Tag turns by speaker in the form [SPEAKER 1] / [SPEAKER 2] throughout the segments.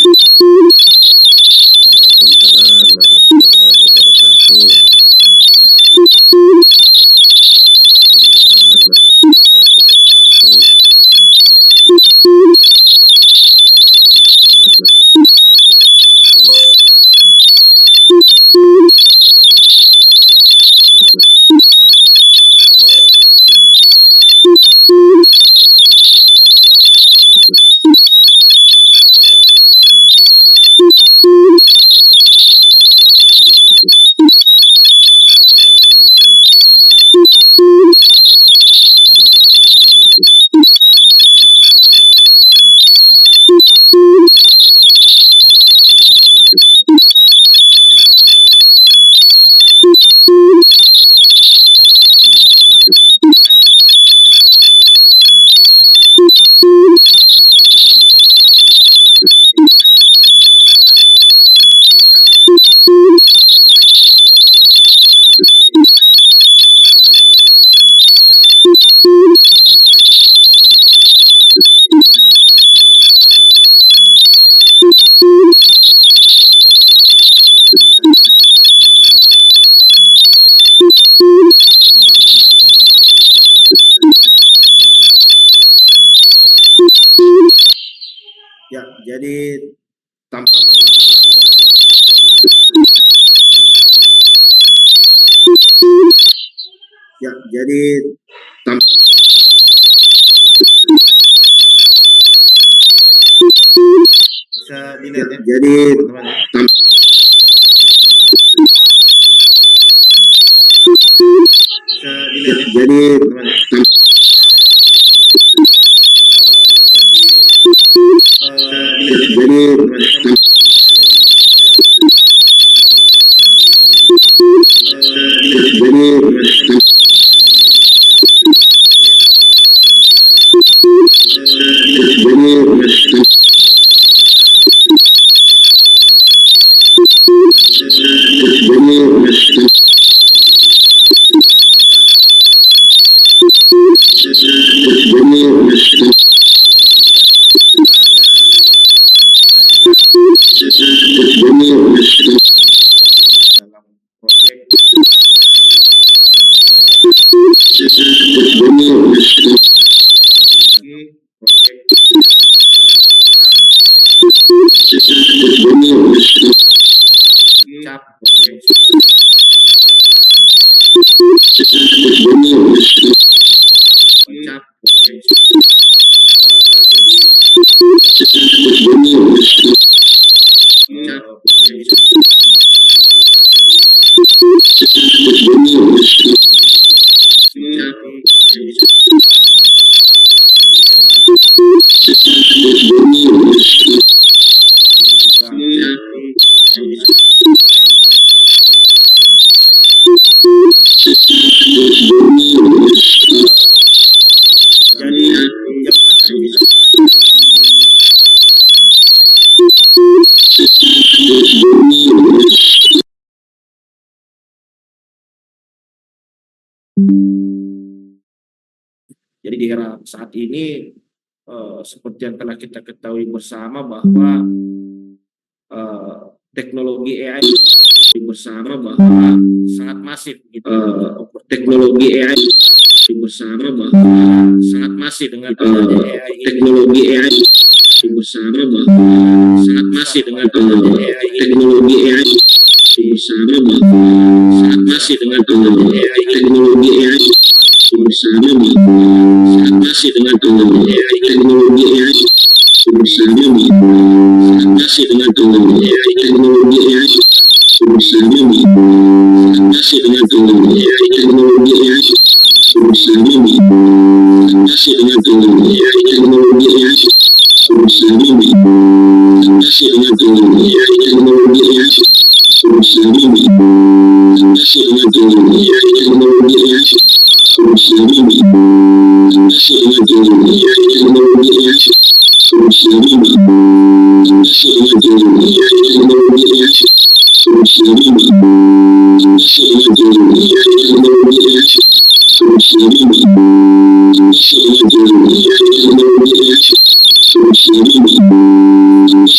[SPEAKER 1] Waalaikumsalam warahmatullahi wabarakatuh. Waalaikumsalam warahmatullahi wabarakatuh. Ya, jadi tanpa berlama-lama lagi ya, jadi tanpa bisa dilihat ya. Jadi tanpa bisa dilihat ya. Jadi Jadi di era saat ini seperti yang telah kita ketahui bersama bahwa teknologi AI bersama bahwa sangat masif gitu. Teknologi AI bersama bahwa sangat masif dengan teknologi AI bersama bahwa sangat masif dengan teknologi AI bersama bahwa sangat masif dengan teknologi AI bersama bahwa sangat masif dengan teknologi AI bersama bahwa sangat masif dengan teknologi AI bersama bahwa sangat masif dengan teknologi AI bersama bahwa masih dengan teknologi AI bersama bahwa masih dengan teknologi AI bersama bahwa masih dengan teknologi AI bersama bahwa masih dengan teknologi AI bersama bahwa masih dengan teknologi AI bersama bahwa masih dengan teknologi AI bersama bahwa masih dengan teknologi AI bersama bahwa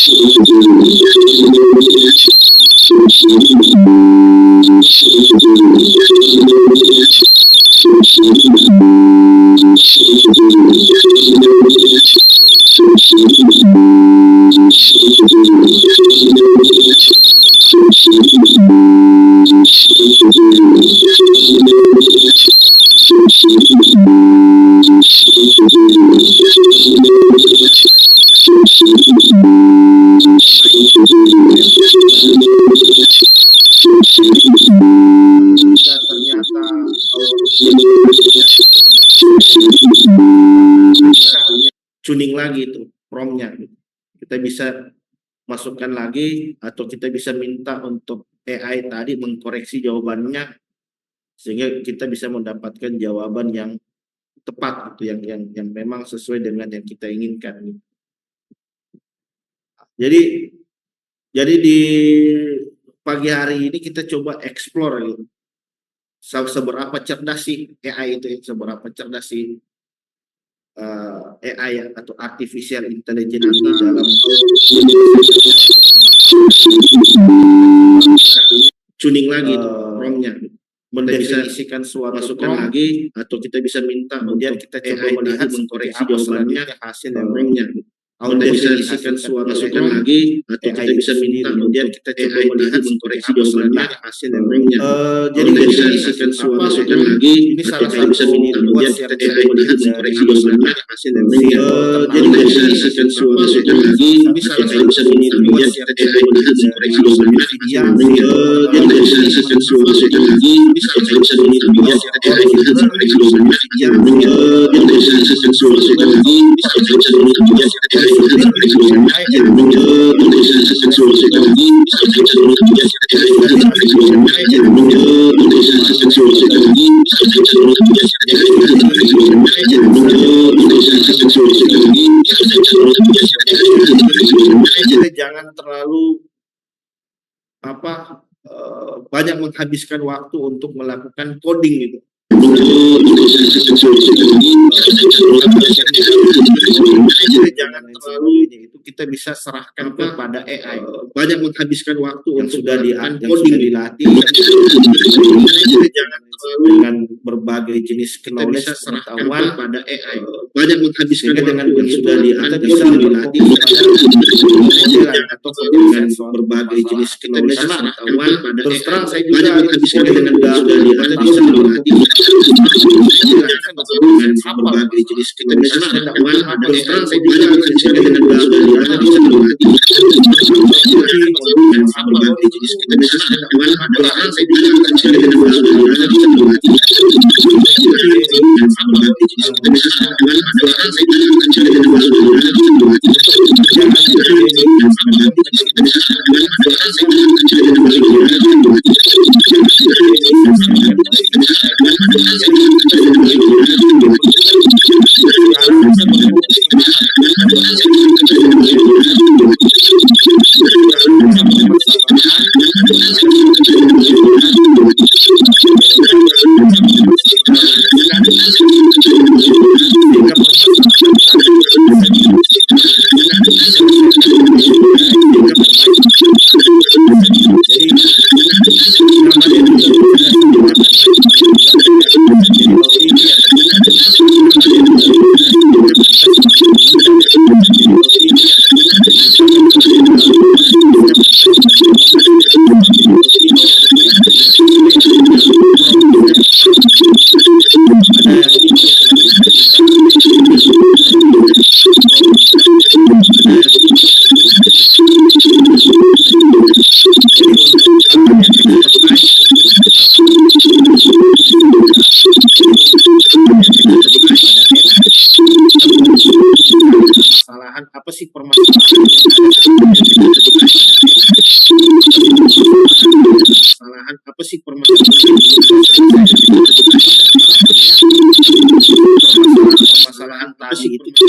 [SPEAKER 1] ternyata tuning lagi itu promnya, kita bisa masukkan lagi atau kita bisa minta untuk AI tadi mengkoreksi jawabannya sehingga kita bisa mendapatkan jawaban yang tepat gitu, yang memang sesuai dengan yang kita inginkan. Jadi di pagi hari ini kita coba explore gitu, seberapa cerdas sih AI itu, seberapa cerdas sih AI atau artificial intelligence ini dalam tuning lagi promnya, mendefinisikan suatu masukkan lagi atau kita bisa minta kemudian kita coba melihat mengkoreksi jawabannya hasil promnya, mendefinisikan suatu masukkan lagi atau kita bisa minta kemudian kita coba melihat mengkoreksi jawabannya hasil promnya. Jadi mendefinisikan suatu masukkan lagi ini salah satu bisa minta kemudian kita coba melihat mengkoreksi jawabannya hasil promnya. Jadi mendefinisikan suatu masukkan lagi ini salah satu bisa minta kemudian kita coba melihat mengkoreksi jawabannya hasil promnya. Jadi mendefinisikan suatu masukkan lagi ini salah satu bisa minta kemudian kita coba melihat mengkoreksi jawabannya hasil promnya. Jadi mendefinisikan suatu masukkan lagi ini salah satu bisa minta kemudian kita coba jangan terlalu banyak menghabiskan waktu untuk melakukan coding gitu. Jangan terlalu itu kita bisa serahkan kepada AI. Banyak menghabiskan waktu yang sudah dilatih. Jangan terlalu dengan berbagai jenis knowledge pengetahuan pada AI. Banyak menghabiskan dengan yang sudah dilatih atau dengan berbagai jenis knowledge pengetahuan pada AI. Terus terang saya juga menghabiskan dengan yang sudah dilatih dengan berbagai jenis knowledge pengetahuan pada AI. Saya juga menghabiskan dengan yang sudah dilatih berbagai jenis knowledge pengetahuan pada AI. Saya juga menghabiskan dengan yang sudah dilatih permasalahan apa sih permasalahan apa sih permasalahan tadi itu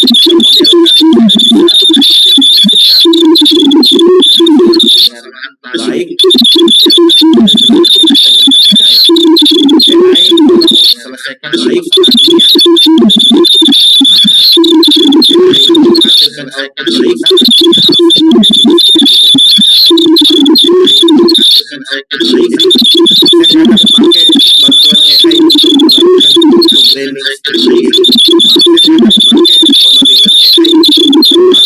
[SPEAKER 1] baik selesaikan baik selesaikan baik
[SPEAKER 2] kadang pakai bantuan AI untuk melakukan programming seperti itu. Jadi fokus kita untuk pembahasan dan sebagai seorang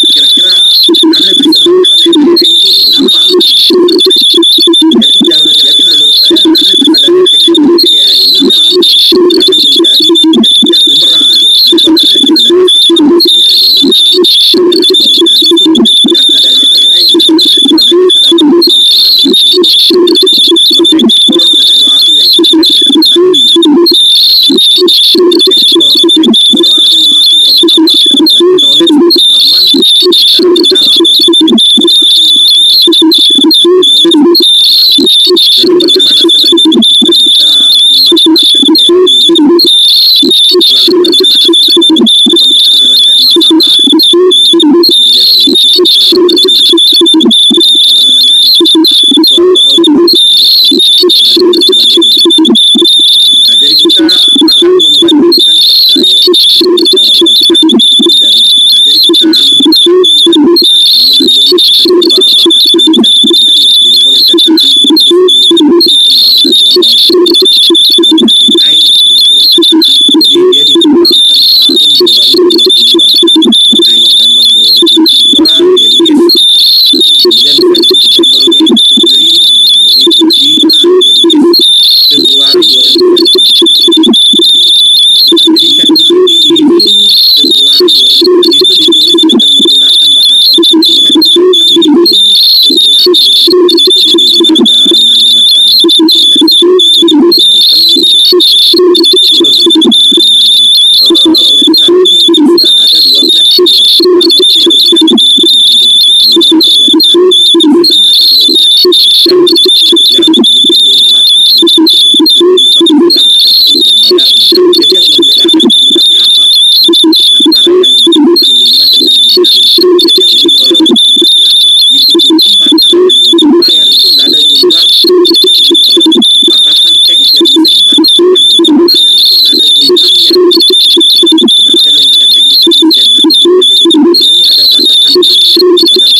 [SPEAKER 2] kira-kira Anda bisa mengatakan itu apa? Jadi menurut saya adanya teknologi AI ini jangan menjadi bumerang buat kita dengan adanya AI kita dapat memanfaatkan untuk mengekspor sesuatu yang tidak kita ketahui, ekspor sesuatu knowledge pengetahuan secara mendalam. Jadi bagaimana selanjutnya kita bisa memanfaatkan AI ini untuk melakukan penyelesaian masalah, mendefinisikan suatu output dan sebagainya. Nah, jadi kita akan membandingkan terkait ChatGPT dan jadi kita namun sebelumnya kita coba bahas dulu ChatGPT. Jadi kalau ChatGPT itu dikembangkan oleh AI, jadi dia dikembangkan tahun 2022, November 2022 dirilis. Kemudian versi stable-nya itu sendiri diuji Februari 2024. Nah, jadi ChatGPT ini itu ditulis dengan menggunakan bahasa Python. Untuk saat ini sudah ada dua versi yang GPT-4 yang versi berbayar. Jadi yang membedakan sebenarnya apa antara yang GPT-5 dengan GPT-4? Jadi kalau GPT-4 yang berbayar itu tidak ada jumlah batasan teks yang bisa kita masukkan ke dalam inputnya. Sedangkan yang GPT-5 ini ada batasan dalam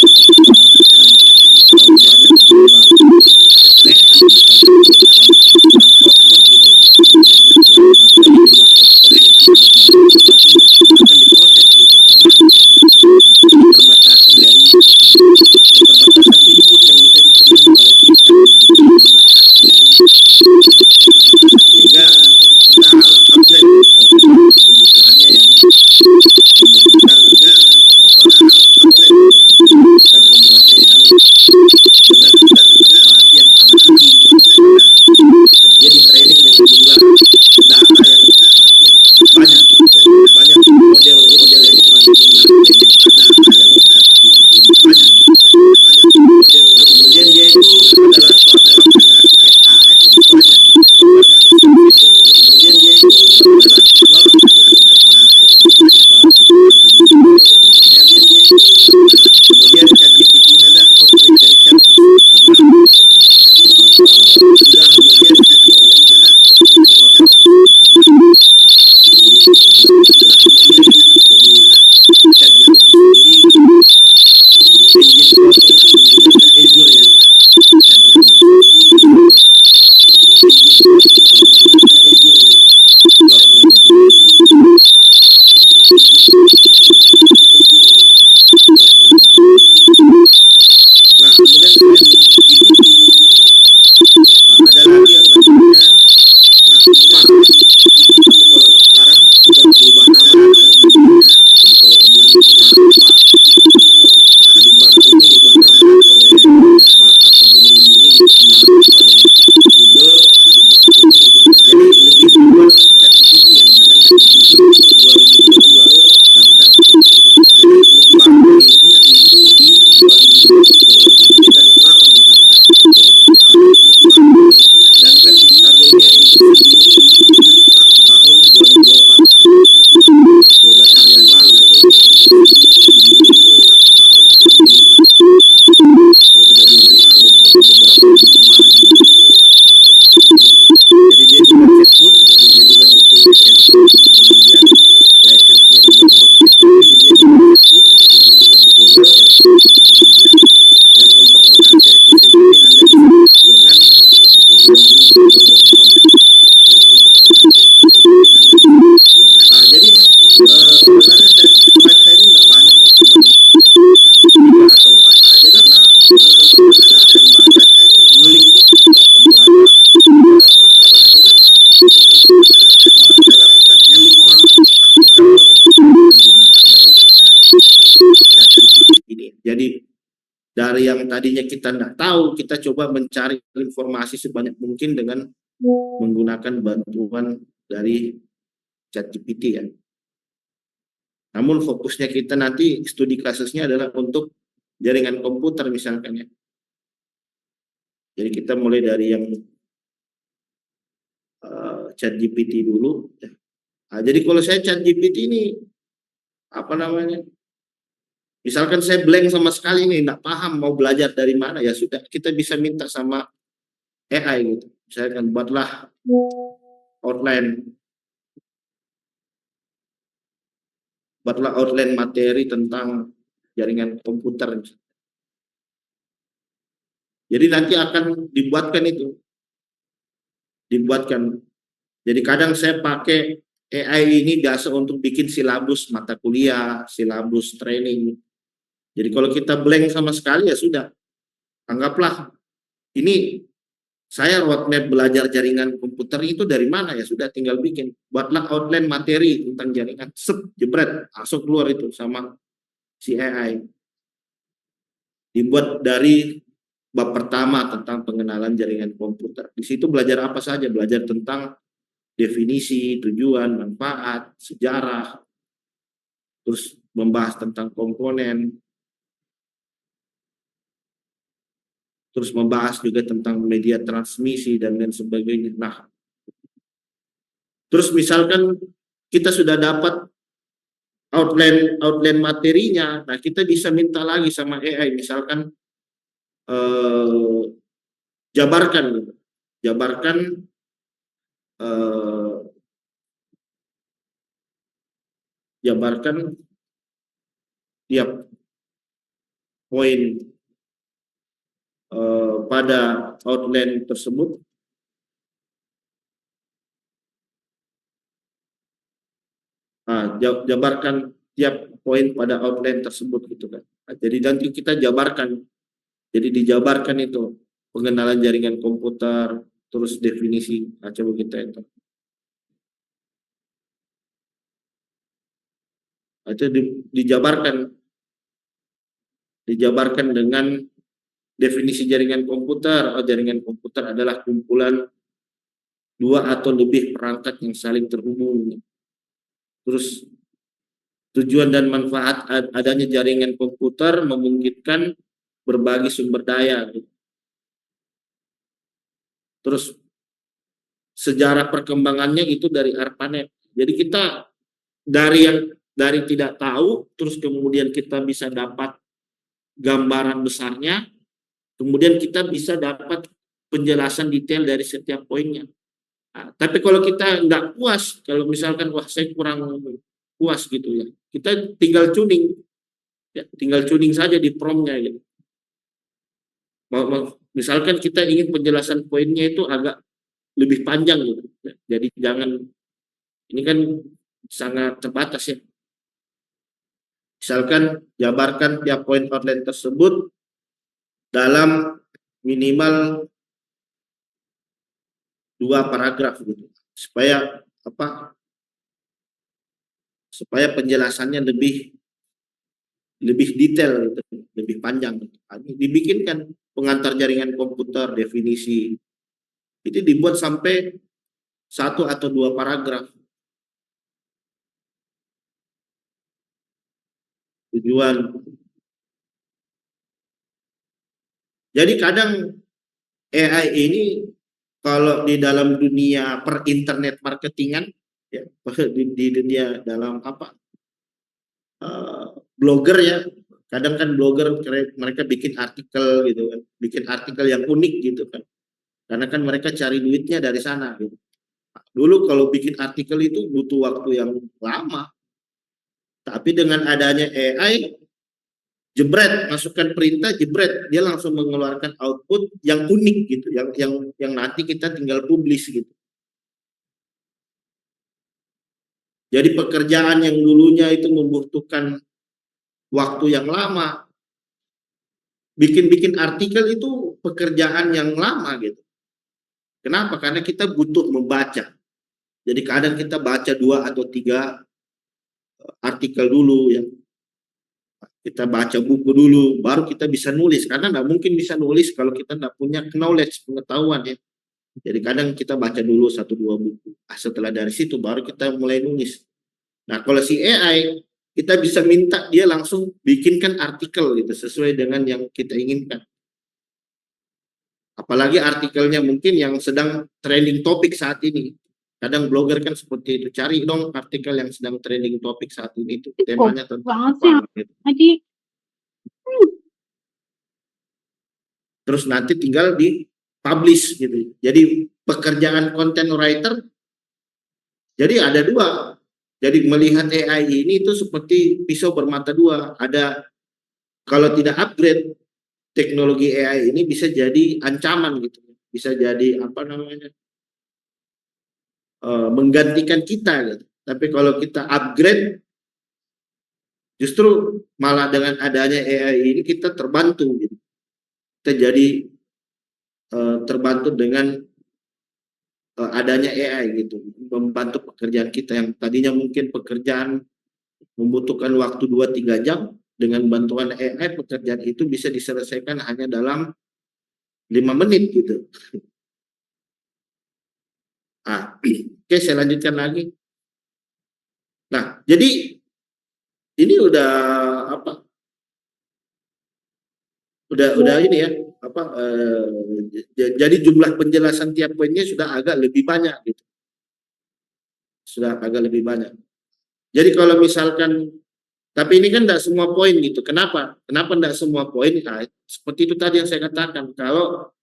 [SPEAKER 2] banyak jumlah teks yang software gitu ya. Lalu jumlah software yang akan diproses gitu karena keterbatasan dari keterbatasan input yang bisa diterima oleh sistem sehingga kita harus upgrade kebutuhannya yang membutuhkan juga engine cloud-nya itu menggunakan Azure ya. Nah, kemudian selain GPT, ada lagi yang namanya Spark. Tapi kalau sekarang sudah berubah nama namanya. Jadi kalau sebelumnya itu namanya Spark. Jadi Spark ini dikembangkan oleh Spark atau Gunung ini dikembangkan oleh Google. Jadi lebih duluan ChatGPT ya, karena ChatGPT itu 2022, sedangkan jadi Spark ini itu di 2020. Jadi beda 2 tahun ya. Dan versi stabilnya itu sendiri itu di tahun 2024, 12 hari yang lalu. Sudah dirilis beberapa minggu kemarin. Jadi dia juga chatbot, jadi dia juga OpenAI chatbot, kemudian license-nya juga OpenAI, jadi dia juga chatbot, jadi dia juga Google. Dan untuk mengaksesnya sendiri Anda bisa dengan google.com. Jadi sebenarnya slide saya ini nggak banyak, cuma 3 atau 4 saja karena kita akan banyak ngulik ya, kita akan banyak kita lakukan hands-on praktikal menggunakan daripada ChatGPT ini. Jadi dari yang tadinya kita nggak tahu, kita coba mencari informasi sebanyak mungkin dengan menggunakan bantuan dari ChatGPT ya. Namun fokusnya kita nanti studi kasusnya adalah untuk jaringan komputer misalkan ya. Jadi kita mulai dari yang ChatGPT dulu. Nah, jadi kalau saya ChatGPT ini apa namanya? Misalkan saya blank sama sekali nih, nggak paham mau belajar dari mana, ya sudah kita bisa minta sama AI gitu. Misalkan buatlah outline materi tentang jaringan komputer. Jadi nanti akan dibuatkan itu. Jadi kadang saya pakai AI ini biasa untuk bikin silabus mata kuliah, silabus training. Jadi kalau kita blank sama sekali ya sudah. Anggaplah ini saya roadmap belajar jaringan komputer itu dari mana, ya sudah tinggal bikin. Buatlah outline materi tentang jaringan, jebret, langsung keluar itu sama si AI. Dibuat dari bab pertama tentang pengenalan jaringan komputer. Di situ belajar apa saja, belajar tentang definisi, tujuan, manfaat, sejarah, terus membahas tentang komponen, terus membahas juga tentang media transmisi dan lain sebagainya. Nah, terus misalkan kita sudah dapat outline materinya, nah kita bisa minta lagi sama AI, misalkan jabarkan gitu. Jabarkan tiap poin pada outline tersebut. Jabarkan tiap poin pada outline tersebut gitu kan. Nah, jadi nanti kita jabarkan. Jadi dijabarkan itu pengenalan jaringan komputer, terus definisi. Nah, coba kita itu. Itu dijabarkan dengan definisi jaringan komputer. Jaringan komputer adalah kumpulan 2 atau lebih perangkat yang saling terhubung. Terus tujuan dan manfaat adanya jaringan komputer memungkinkan berbagi sumber daya. Terus sejarah perkembangannya itu dari ARPANET. Jadi kita dari tidak tahu, terus kemudian kita bisa dapat gambaran besarnya, kemudian kita bisa dapat penjelasan detail dari setiap poinnya. Nah, tapi kalau kita nggak puas, kalau misalkan wah saya kurang puas gitu ya, kita tinggal tuning.
[SPEAKER 1] Ya, tinggal tuning saja di prompt-nya gitu. Misalkan kita ingin penjelasan poinnya itu agak lebih panjang gitu. Jadi jangan, ini kan sangat terbatas ya. Misalkan jabarkan tiap poin outline tersebut dalam minimal 2 paragraf gitu. Supaya apa? Supaya penjelasannya lebih detail gitu, lebih panjang gitu. Dibikinkan pengantar jaringan komputer, definisi. Itu dibuat sampai 1 atau 2 paragraf. Tujuan. Jadi kadang AI ini kalau di dalam dunia per internet marketingan ya, di dunia dalam apa, blogger ya, kadang kan blogger mereka bikin artikel gitu kan, bikin artikel yang unik gitu kan, karena kan mereka cari duitnya dari sana gitu. Dulu kalau bikin artikel itu butuh waktu yang lama, tapi dengan adanya AI, jebret, masukkan perintah, jebret, dia langsung mengeluarkan output yang unik gitu, yang nanti kita tinggal publish gitu. Jadi pekerjaan yang dulunya itu membutuhkan waktu yang lama, bikin artikel itu pekerjaan yang lama gitu. Kenapa? Karena kita butuh membaca. Jadi kadang kita baca 2 atau 3 artikel dulu ya. Kita baca buku dulu, baru kita bisa nulis. Karena nggak mungkin bisa nulis kalau kita nggak punya knowledge, pengetahuan ya. Jadi kadang kita baca dulu 1-2 buku. Setelah dari situ baru kita mulai nulis. Nah kalau si AI, kita bisa minta dia langsung bikinkan artikel gitu, sesuai dengan yang kita inginkan. Apalagi artikelnya mungkin yang sedang trending topik saat ini. Kadang blogger kan seperti itu, cari dong artikel yang sedang trending topik saat ini, itu temanya tentang apa gitu. Terus nanti tinggal di publish gitu. Jadi pekerjaan content writer, jadi ada 2. Jadi melihat AI ini itu seperti pisau bermata 2. Ada, kalau tidak upgrade teknologi AI ini bisa jadi ancaman gitu. Bisa jadi apa namanya? Menggantikan kita gitu. Tapi kalau kita upgrade, justru malah dengan adanya AI ini kita terbantu gitu. Kita jadi terbantu dengan adanya AI gitu, membantu pekerjaan kita yang tadinya mungkin pekerjaan membutuhkan waktu 2-3 jam, dengan bantuan AI pekerjaan itu bisa diselesaikan hanya dalam 5 menit gitu. Oke, saya lanjutkan lagi. Nah, jadi ini udah apa? Udah ini ya, apa? Jadi jumlah penjelasan tiap poinnya sudah agak lebih banyak gitu. Sudah agak lebih banyak. Jadi kalau misalkan, tapi ini kan tidak semua poin gitu. Kenapa? Kenapa tidak semua poin? Nah, seperti itu tadi yang saya katakan. Kalau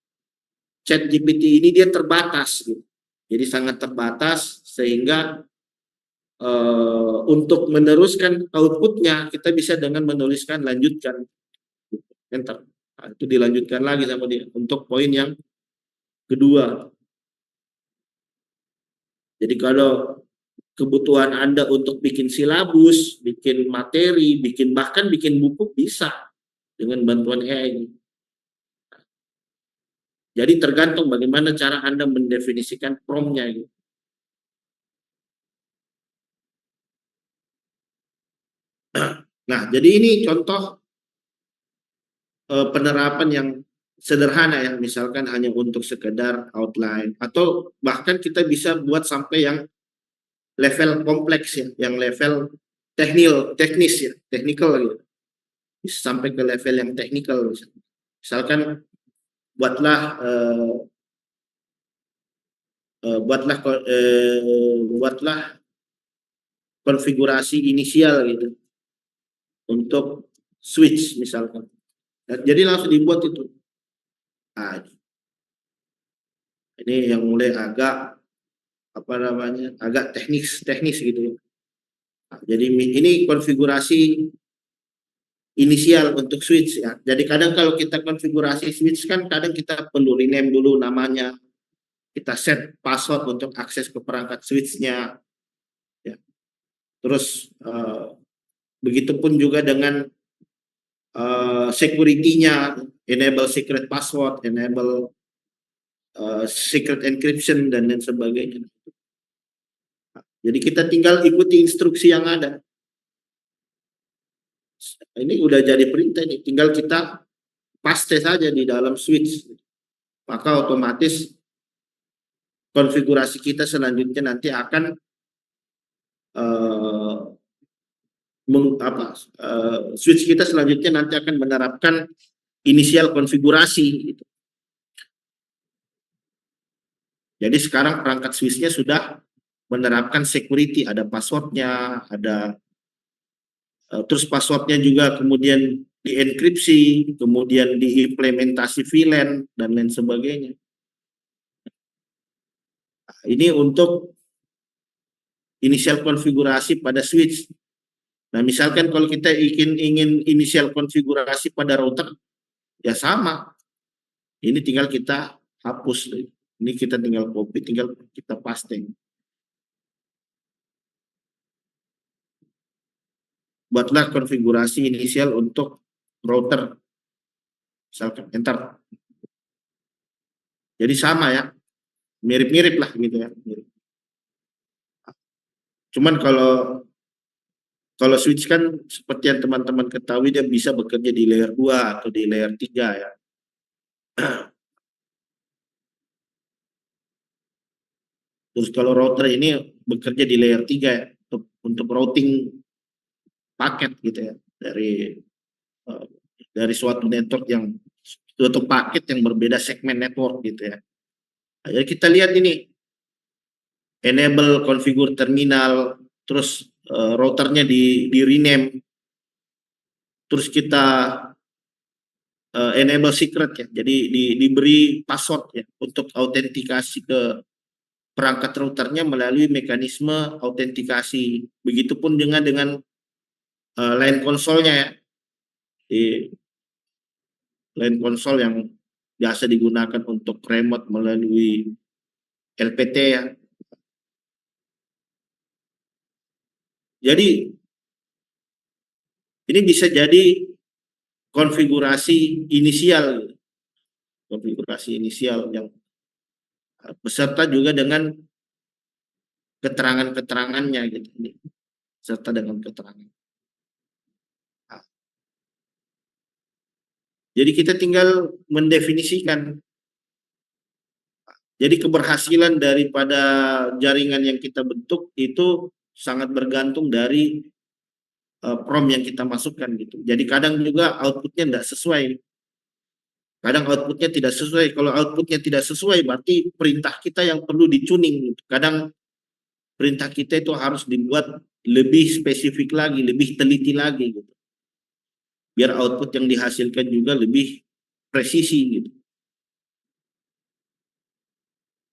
[SPEAKER 1] ChatGPT ini dia terbatas gitu. Jadi sangat terbatas sehingga untuk meneruskan outputnya kita bisa dengan menuliskan lanjutkan, enter. Nah, itu dilanjutkan lagi sama dia untuk poin yang kedua. Jadi kalau kebutuhan Anda untuk bikin silabus, bikin materi, bahkan bikin buku bisa dengan bantuan AI. Jadi tergantung bagaimana cara Anda mendefinisikan prompt-nya. Nah, jadi ini contoh penerapan yang sederhana ya, misalkan hanya untuk sekedar outline, atau bahkan kita bisa buat sampai yang level kompleks ya, yang level teknis ya, technical gitu. Bisa sampai ke level yang technical. Misalkan buatlah buatlah konfigurasi inisial gitu untuk switch misalkan. Jadi langsung dibuat itu. Nah, ini yang mulai agak apa namanya, agak teknis gitu. Nah, jadi ini konfigurasi inisial untuk switch ya. Jadi kadang kalau kita konfigurasi switch kan kadang kita perlu rename dulu namanya, kita set password untuk akses ke perangkat switchnya ya. Terus begitupun juga dengan security-nya, enable secret password, enable secret encryption dan lain sebagainya. Jadi kita tinggal ikuti instruksi yang ada. Ini udah jadi perintah ini, tinggal kita paste saja di dalam switch. Maka otomatis konfigurasi kita selanjutnya nanti akan switch kita selanjutnya nanti akan menerapkan inisial konfigurasi gitu. Jadi sekarang perangkat switchnya sudah menerapkan security, ada passwordnya, ada terus passwordnya juga kemudian dienkripsi, kemudian diimplementasi VLAN dan lain sebagainya. Ini untuk inisial konfigurasi pada switch. Nah, misalkan kalau kita ingin inisial konfigurasi pada router, ya sama. Ini tinggal kita hapus. Ini kita tinggal copy, tinggal kita paste. Buatlah konfigurasi inisial untuk router. Misalkan enter. Jadi sama ya. Mirip-mirip lah gitu ya. Mirip. Cuman kalau switch kan seperti yang teman-teman ketahui dia bisa bekerja di layer 2 atau di layer 3 ya. Terus kalau router ini bekerja di layer 3 ya, untuk routing paket gitu ya dari suatu network yang suatu paket yang berbeda segmen network gitu ya. Nah, jadi kita lihat ini enable configure terminal, terus routernya di rename, terus kita enable secret ya, jadi diberi password ya untuk autentikasi ke perangkat routernya melalui mekanisme autentikasi. Begitupun dengan line console-nya ya, di line console yang biasa digunakan untuk remote melalui LPT ya. Jadi ini bisa jadi konfigurasi inisial yang beserta juga dengan keterangan-keterangannya gitu, serta dengan keterangan. Jadi kita tinggal mendefinisikan. Jadi keberhasilan daripada jaringan yang kita bentuk itu sangat bergantung dari prompt yang kita masukkan gitu. Jadi kadang juga outputnya tidak sesuai. Kadang outputnya tidak sesuai. Kalau outputnya tidak sesuai berarti perintah kita yang perlu dicuning gitu. Kadang perintah kita itu harus dibuat lebih spesifik lagi, lebih teliti lagi gitu. Biar output yang dihasilkan juga lebih presisi gitu.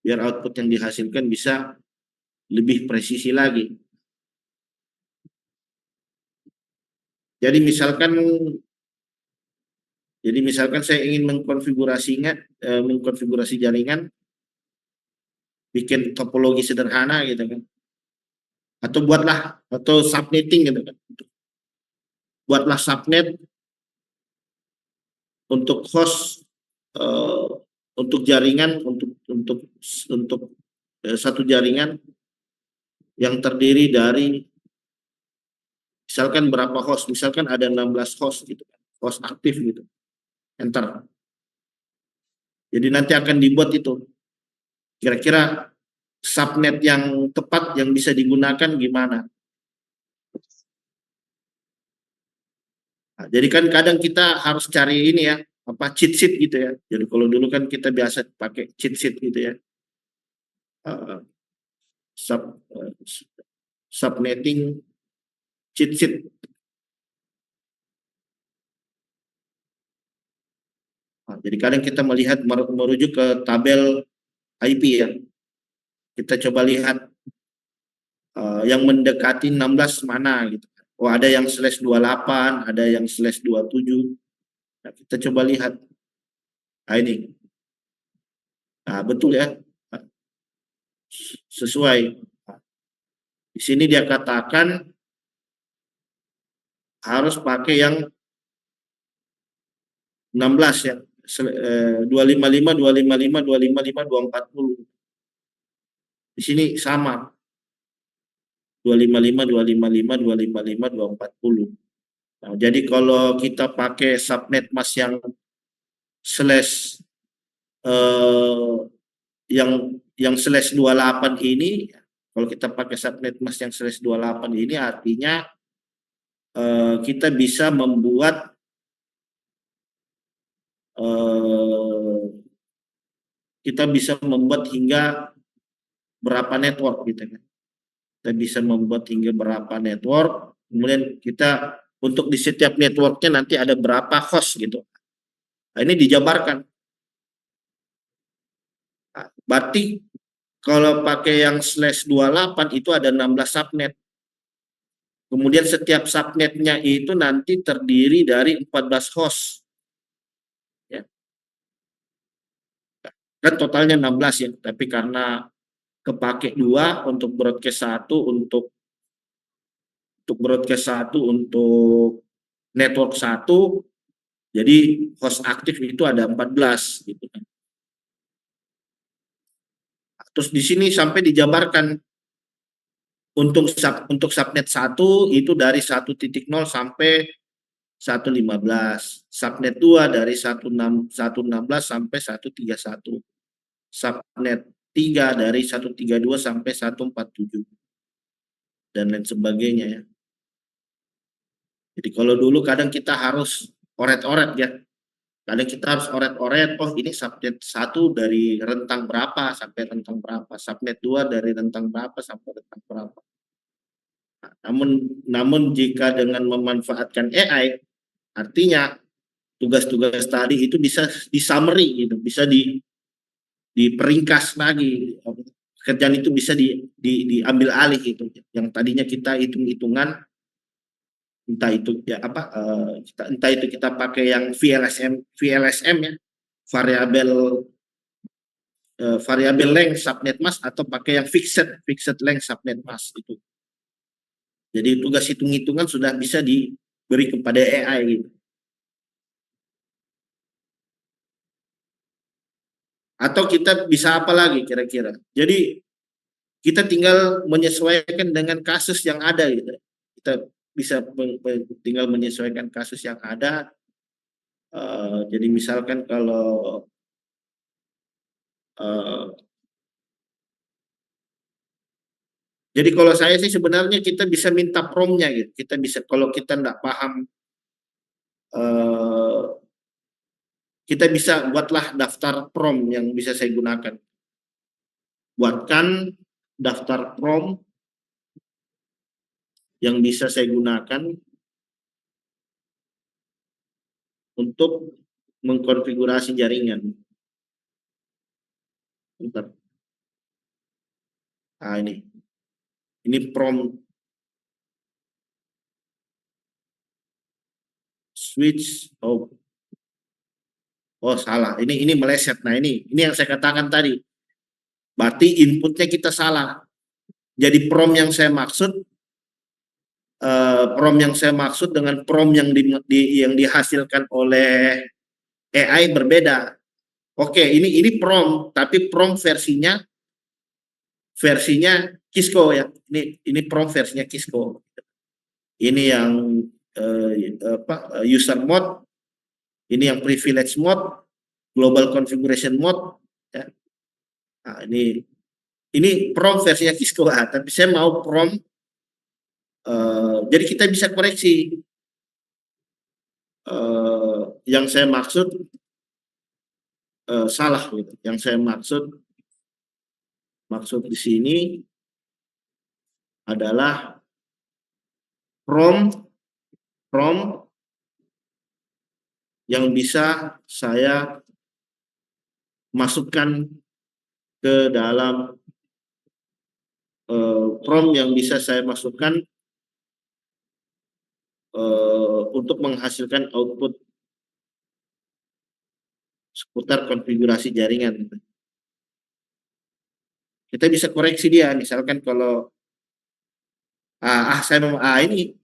[SPEAKER 1] Biar output yang dihasilkan bisa lebih presisi lagi. Jadi misalkan saya ingin mengkonfigurasi jaringan, bikin topologi sederhana gitu kan. Atau subnetting gitu kan. Buatlah subnet untuk host untuk jaringan untuk satu jaringan yang terdiri dari misalkan berapa host, misalkan ada 16 host gitu, host aktif gitu. Enter. Jadi nanti akan dibuat itu. Kira-kira subnet yang tepat yang bisa digunakan gimana? Nah, jadi kan kadang kita harus cari ini ya, cheat sheet gitu ya. Jadi kalau dulu kan kita biasa pakai cheat sheet gitu ya. Subnetting cheat sheet. Nah, jadi kadang kita melihat merujuk ke tabel IP ya. Kita coba lihat yang mendekati 16 mana gitu. Oh, ada yang /28, ada yang /27. Nah, kita coba lihat. Nah, ini. Nah, betul ya. Sesuai. Di sini dia katakan harus pakai yang 16 ya. 255, 255, 255, 240. Di sini sama. 255, 255, 255, 240. Nah, jadi kalau kita pakai subnet mask yang slash yang /28 ini, kalau kita pakai subnet mask yang /28 ini artinya kita bisa membuat hingga berapa network gitu kan. Kita bisa membuat hingga berapa network, kemudian kita untuk di setiap networknya nanti ada berapa host gitu. Nah, ini dijabarkan. Nah, berarti kalau pakai yang /28 itu ada 16 subnet. Kemudian setiap subnetnya itu nanti terdiri dari 14 host. Ya. Kan totalnya 16 ya, tapi karena kepake 2 untuk broadcast 1 untuk broadcast 1 untuk network 1, jadi host aktif itu ada 14 gitu kan. Terus di sini sampai dijabarkan untuk subnet 1 itu dari 1.0 sampai 1.15. Subnet 2 dari 1.16 sampai 1.31. Subnet 3 dari 1.32 sampai 1.47. Dan lain sebagainya ya. Jadi kalau dulu kadang kita harus oret-oret ya. Kadang kita harus oret-oret, oh ini subnet 1 dari rentang berapa sampai rentang berapa. Subnet 2 dari rentang berapa sampai rentang berapa. Namun jika dengan memanfaatkan AI, artinya tugas-tugas tadi itu bisa di-summary gitu, bisa diperingkas lagi. Kerjaan itu bisa diambil alih gitu. Yang tadinya kita hitung-hitungan, entah itu ya entah itu kita pakai yang VLSM ya, variabel length subnet mask, atau pakai yang fixed length subnet mask itu. Jadi tugas hitung-hitungan sudah bisa diberi kepada AI gitu. Atau kita bisa apa lagi kira-kira? Jadi kita tinggal menyesuaikan dengan kasus yang ada gitu. Kita bisa tinggal menyesuaikan kasus yang ada. Jadi misalkan kalau jadi kalau saya sih sebenarnya kita bisa minta promnya gitu. Kita bisa, kalau kita tidak paham, kita bisa buatlah daftar prom yang bisa saya gunakan. Buatkan daftar prom yang bisa saya gunakan untuk mengkonfigurasi jaringan. Bentar. Nah, ini prom switch. Oh salah. Ini meleset. Nah, ini yang saya katakan tadi. Berarti inputnya kita salah. Jadi prom yang saya maksud dengan prom yang dihasilkan oleh AI berbeda. Oke, ini prom, tapi prom versinya Cisco ya. Ini prom versinya Cisco. Ini yang user mode, ini yang privilege mode, global configuration mode ya. Nah, ini prom versinya Cisco, tapi saya mau prom jadi kita bisa koreksi. Yang saya maksud salah gitu. Yang saya maksud di sini adalah prom yang bisa saya masukkan ke dalam prom yang bisa saya masukkan untuk menghasilkan output seputar konfigurasi jaringan. Kita bisa koreksi dia, misalkan kalau ini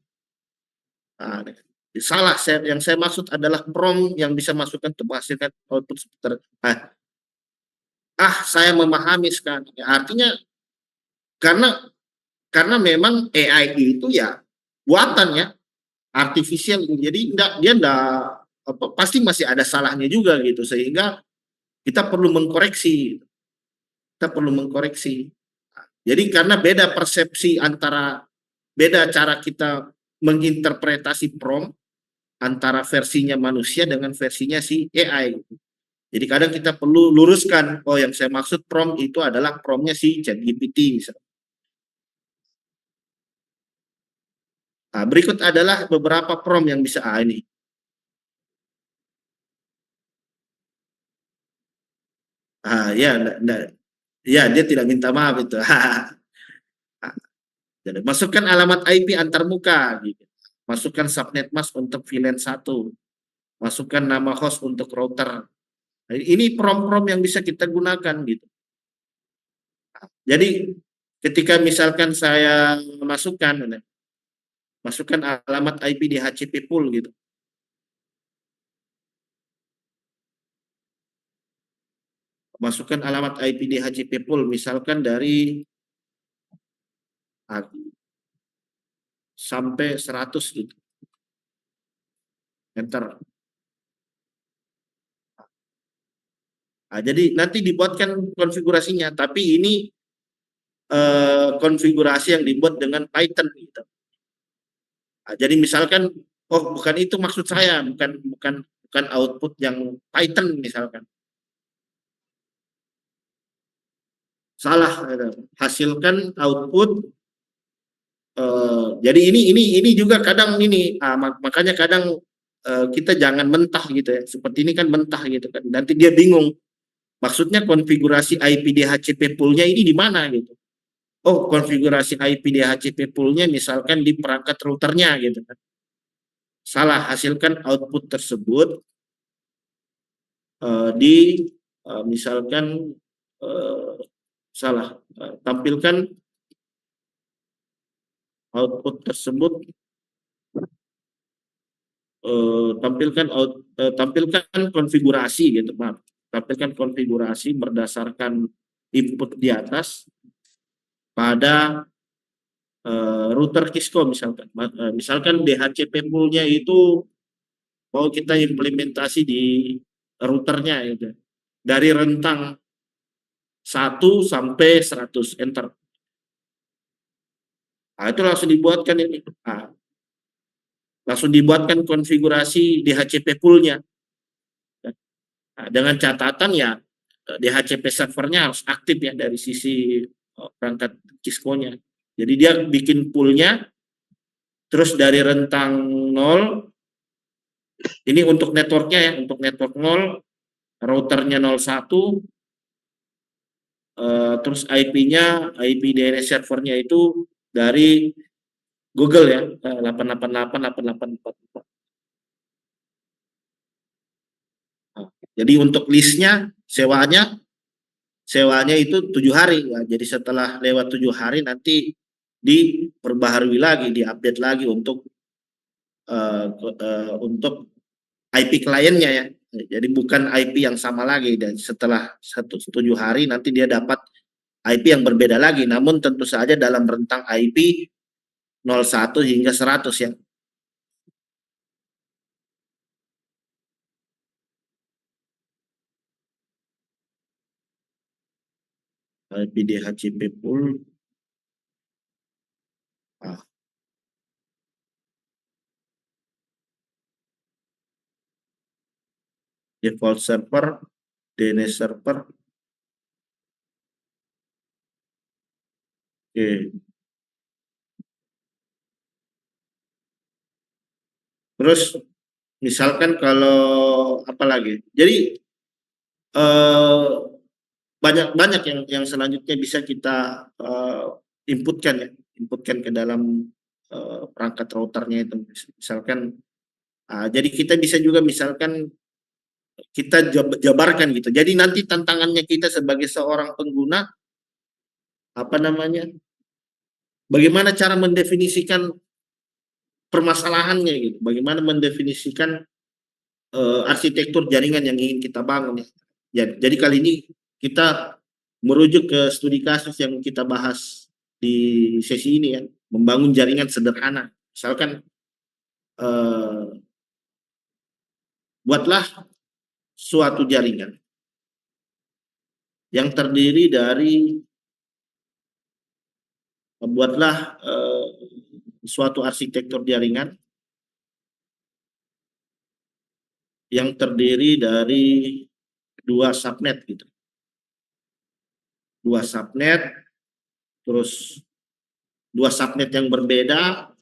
[SPEAKER 1] salah. Yang saya maksud adalah prompt yang bisa masukkan untuk menghasilkan output seputar. Saya memahami sekarang. Artinya karena memang AI itu ya buatan ya, artifisial, jadi dia enggak pasti masih ada salahnya juga gitu, sehingga kita perlu mengkoreksi. Jadi karena beda persepsi beda cara kita menginterpretasi prompt antara versinya manusia dengan versinya si AI. Jadi kadang kita perlu luruskan, yang saya maksud prompt itu adalah promptnya si ChatGPT misalnya. Berikut adalah beberapa prompt yang bisa ini. Ya, dia tidak minta maaf itu. Jadi, masukkan alamat IP antarmuka, gitu. Masukkan subnet mask untuk VLAN 1. Masukkan nama host untuk router. Ini prompt-prompt yang bisa kita gunakan gitu. Jadi ketika misalkan saya masukkan alamat IP di HCP pool gitu. Masukkan alamat IP di HCP pool misalkan dari sampai 100 gitu. Enter. Jadi nanti dibuatkan konfigurasinya, tapi ini konfigurasi yang dibuat dengan Python gitu. Jadi misalkan, bukan itu maksud saya, bukan output yang Python misalkan. Salah, hasilkan output. Jadi ini juga kadang ini, makanya kadang kita jangan mentah gitu ya. Seperti ini kan mentah gitu kan. Nanti dia bingung. Maksudnya konfigurasi IP DHCP pool-nya ini di mana gitu. Konfigurasi IP DHCP pool-nya misalkan di perangkat routernya gitu kan. Salah, hasilkan output tersebut misalkan salah, tampilkan output tersebut, tampilkan konfigurasi gitu, maaf. Tampilkan konfigurasi berdasarkan input di atas pada router Cisco misalkan. Misalkan DHCP pool-nya itu mau kita implementasi di routernya gitu. Dari rentang 1 sampai 100, enter. Itu langsung dibuatkan ini. Langsung dibuatkan konfigurasi DHCP pool-nya. Dengan catatan ya DHCP servernya harus aktif ya dari sisi perangkat Cisco-nya. Jadi dia bikin pool-nya, terus dari rentang 0, ini untuk networknya ya, untuk network 0, routernya 01, terus IP-nya, IP DNS servernya itu dari Google ya, 888.884. Jadi untuk listnya, sewanya itu 7 hari ya. Jadi setelah lewat 7 hari nanti diperbaharui lagi, diupdate lagi untuk IP kliennya ya. Jadi bukan IP yang sama lagi, dan setelah 7 hari nanti dia dapat IP yang berbeda lagi, namun tentu saja dalam rentang IP 01 hingga 100 ya. IP DHCP pool. Default server, DNS server. Oke. Terus misalkan kalau apa lagi? Jadi banyak yang selanjutnya bisa kita inputkan ya, inputkan ke dalam perangkat routernya itu. Misalkan, jadi kita bisa juga misalkan kita jabarkan gitu. Jadi nanti tantangannya kita sebagai seorang pengguna, apa namanya, bagaimana cara mendefinisikan permasalahannya gitu, bagaimana mendefinisikan arsitektur jaringan yang ingin kita bangun. Ya, jadi kali ini kita merujuk ke studi kasus yang kita bahas di sesi ini ya, membangun jaringan sederhana. Misalkan buatlah suatu jaringan yang terdiri dari suatu arsitektur jaringan yang terdiri dari dua subnet gitu. Dua subnet, terus dua subnet yang berbeda.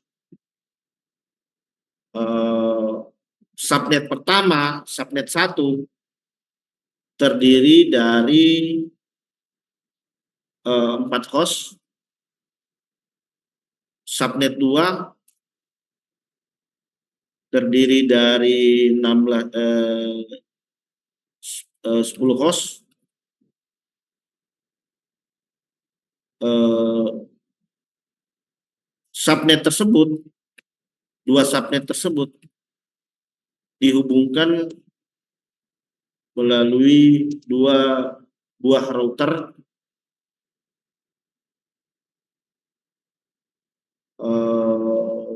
[SPEAKER 1] Subnet pertama, subnet 1 terdiri dari 4 host. Subnet 2 terdiri dari 10 host. Subnet tersebut, dua subnet tersebut dihubungkan melalui dua buah router,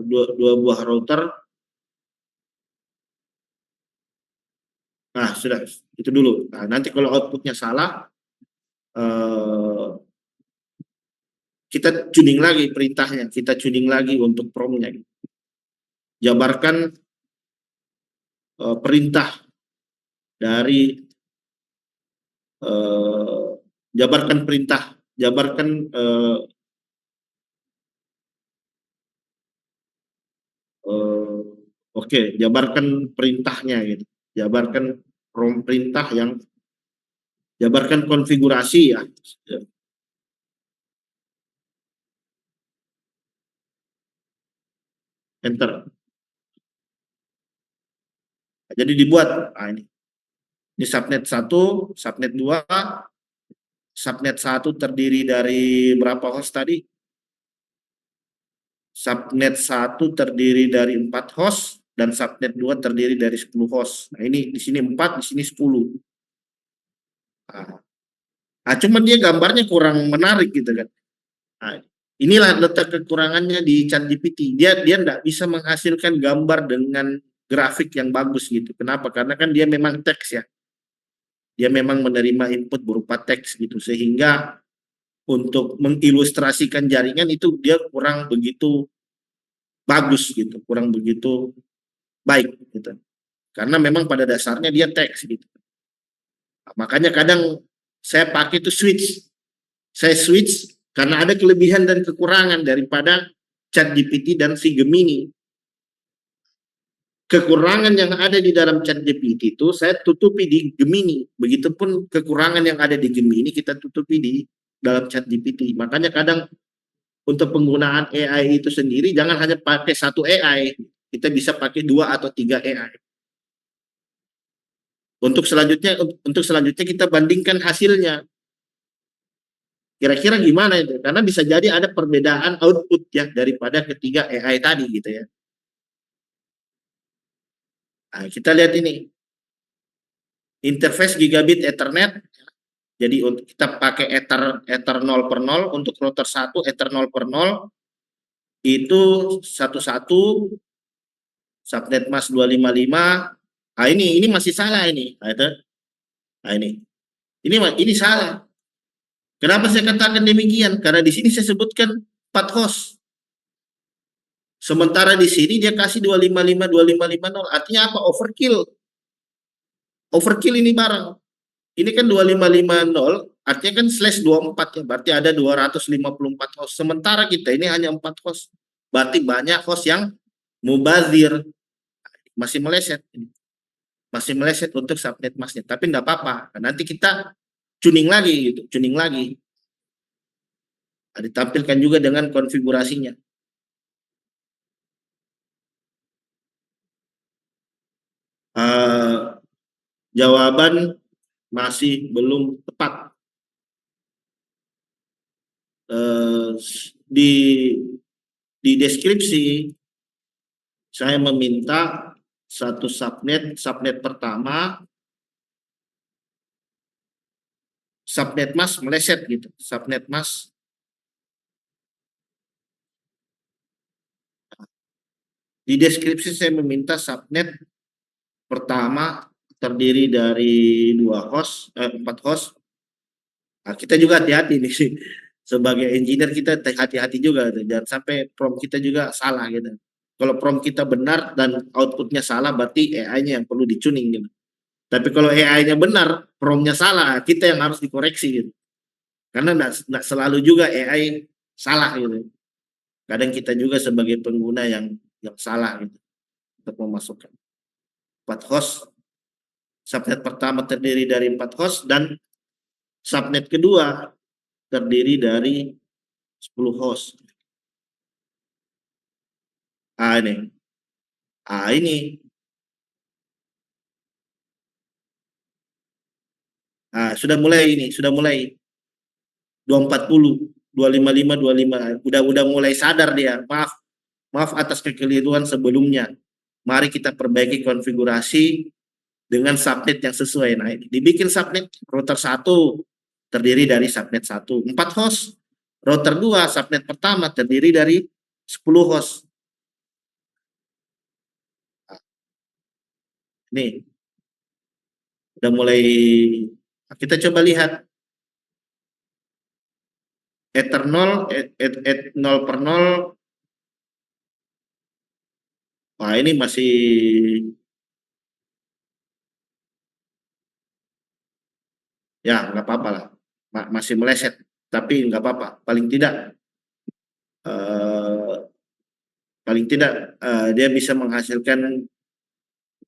[SPEAKER 1] dua buah router. Nah, sudah itu dulu. Nah, nanti kalau outputnya salah, kita tuning lagi perintahnya, kita tuning lagi untuk promnya. Jabarkan perintah dari jabarkan jabarkan perintahnya gitu. Jabarkan perintah yang jabarkan konfigurasi ya. Enter. Jadi dibuat, ini subnet 1, subnet 2, subnet 1 terdiri dari berapa host tadi? Subnet 1 terdiri dari 4 host, dan subnet 2 terdiri dari 10 host. Nah, ini di sini 4, di sini 10. Cuman dia gambarnya kurang menarik gitu kan. Nah, inilah letak kekurangannya di ChatGPT. Dia tidak bisa menghasilkan gambar dengan grafik yang bagus gitu. Kenapa? Karena kan dia memang teks ya. Dia memang menerima input berupa teks gitu, sehingga untuk mengilustrasikan jaringan itu dia kurang begitu bagus gitu, kurang begitu baik gitu. Karena memang pada dasarnya dia teks gitu. Nah, makanya kadang saya pakai itu switch. Saya switch karena ada kelebihan dan kekurangan daripada ChatGPT dan si Gemini. Kekurangan yang ada di dalam ChatGPT itu saya tutupi di Gemini. Begitupun kekurangan yang ada di Gemini kita tutupi di dalam ChatGPT. Makanya kadang untuk penggunaan AI itu sendiri jangan hanya pakai satu AI. Kita bisa pakai 2 atau 3 AI. Untuk selanjutnya kita bandingkan hasilnya. Kira-kira gimana itu? Karena bisa jadi ada perbedaan output ya daripada ketiga AI tadi gitu ya. Nah, kita lihat ini. Interface gigabit Ethernet. Jadi untuk kita pakai Ether 0 per 0, untuk router 1 Ether 0 per 0 itu 11 subnet mas 255. Nah, ini masih salah ini. Nah, ini salah. Kenapa saya katakan demikian? Karena di sini saya sebutkan 4 host. Sementara di sini dia kasih 255, 2550. Artinya apa? Overkill. Overkill ini barang. Ini kan 2550, artinya kan /24 ya. Berarti ada 254 host. Sementara kita ini hanya 4 host. Berarti banyak host yang mubazir. Masih meleset. Masih meleset untuk subnet masnya. Tapi enggak apa-apa. Nanti kita tuning lagi gitu. Tuning lagi. Ditampilkan juga dengan konfigurasinya. jawaban masih belum tepat. Di deskripsi saya meminta satu subnet pertama, subnet mas meleset gitu, subnet mas. Di deskripsi saya meminta subnet pertama terdiri dari 4 host. Nah, kita juga hati-hati nih sebagai engineer, kita hati-hati juga jangan sampai prompt kita juga salah gitu. Kalau prompt kita benar dan outputnya salah, berarti AI-nya yang perlu dicuning gitu. Tapi kalau AI-nya benar, prompt-nya salah, kita yang harus dikoreksi gitu. Karena nggak selalu juga AI salah gitu. Kadang kita juga sebagai pengguna yang salah gitu untuk memasukkan 4 host. Subnet pertama terdiri dari 4 host dan subnet kedua terdiri dari 10 host. Ini. Sudah mulai 240, 255, 25. Udah mulai sadar dia. Maaf atas kekeliruan sebelumnya. Mari kita perbaiki konfigurasi dengan subnet yang sesuai. Nah, ini dibikin subnet router 1 terdiri dari subnet 1, 4 host. Router 2 subnet pertama terdiri dari 10 host. Nih. Udah mulai, kita coba lihat Ether 0, 0 per 0. Wah, ini masih ya nggak apa-apa lah, masih meleset, tapi nggak apa-apa. Paling tidak dia bisa menghasilkan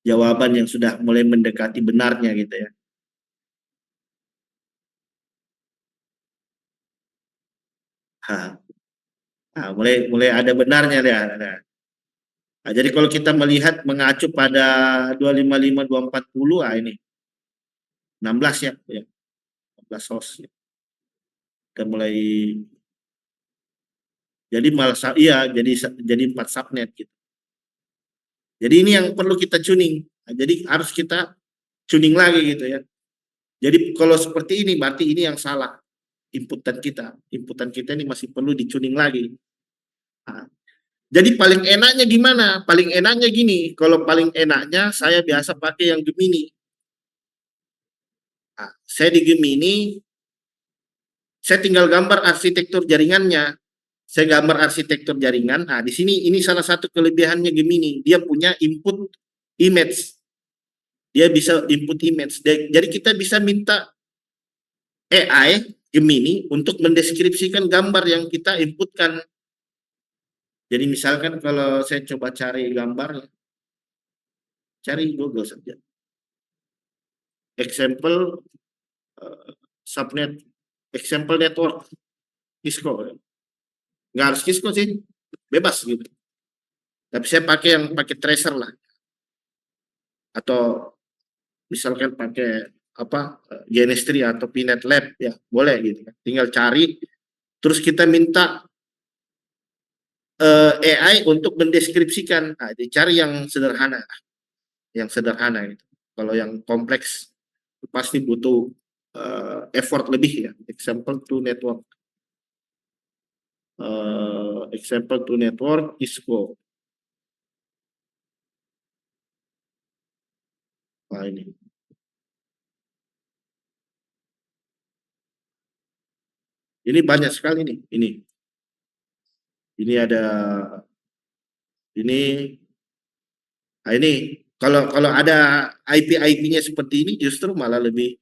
[SPEAKER 1] jawaban yang sudah mulai mendekati benarnya gitu ya. Mulai ada benarnya ya. Nah, jadi kalau kita melihat mengacu pada 255, 240, ini 16 ya, 16 host. Ya. Kita mulai jadi malah jadi 4 subnet gitu. Jadi ini yang perlu kita tuning. Nah, jadi harus kita tuning lagi gitu ya. Jadi kalau seperti ini berarti ini yang salah inputan kita ini masih perlu dicuning lagi. Nah, jadi paling enaknya gimana? Paling enaknya gini, kalau paling enaknya saya biasa pakai yang Gemini. Nah, saya di Gemini, saya tinggal gambar arsitektur jaringannya. Saya gambar arsitektur jaringan. Nah, di sini ini salah satu kelebihannya Gemini. Dia punya input image. Dia bisa input image. Jadi kita bisa minta AI Gemini untuk mendeskripsikan gambar yang kita inputkan. Jadi misalkan kalau saya coba cari gambar, cari Google saja. Example subnet, example network, Cisco. Nggak harus Cisco sih, bebas gitu. Tapi saya pakai tracer lah. Atau misalkan pakai GNS3 atau Pinet Lab ya, boleh gitu. Tinggal cari, terus kita minta AI untuk mendeskripsikan. Nah, dicari yang sederhana gitu. Kalau yang kompleks pasti butuh effort lebih ya. Example to network Cisco. Nah, ini banyak sekali nih. Ini ada ini. Nah, ini kalau ada IP-nya seperti ini justru malah lebih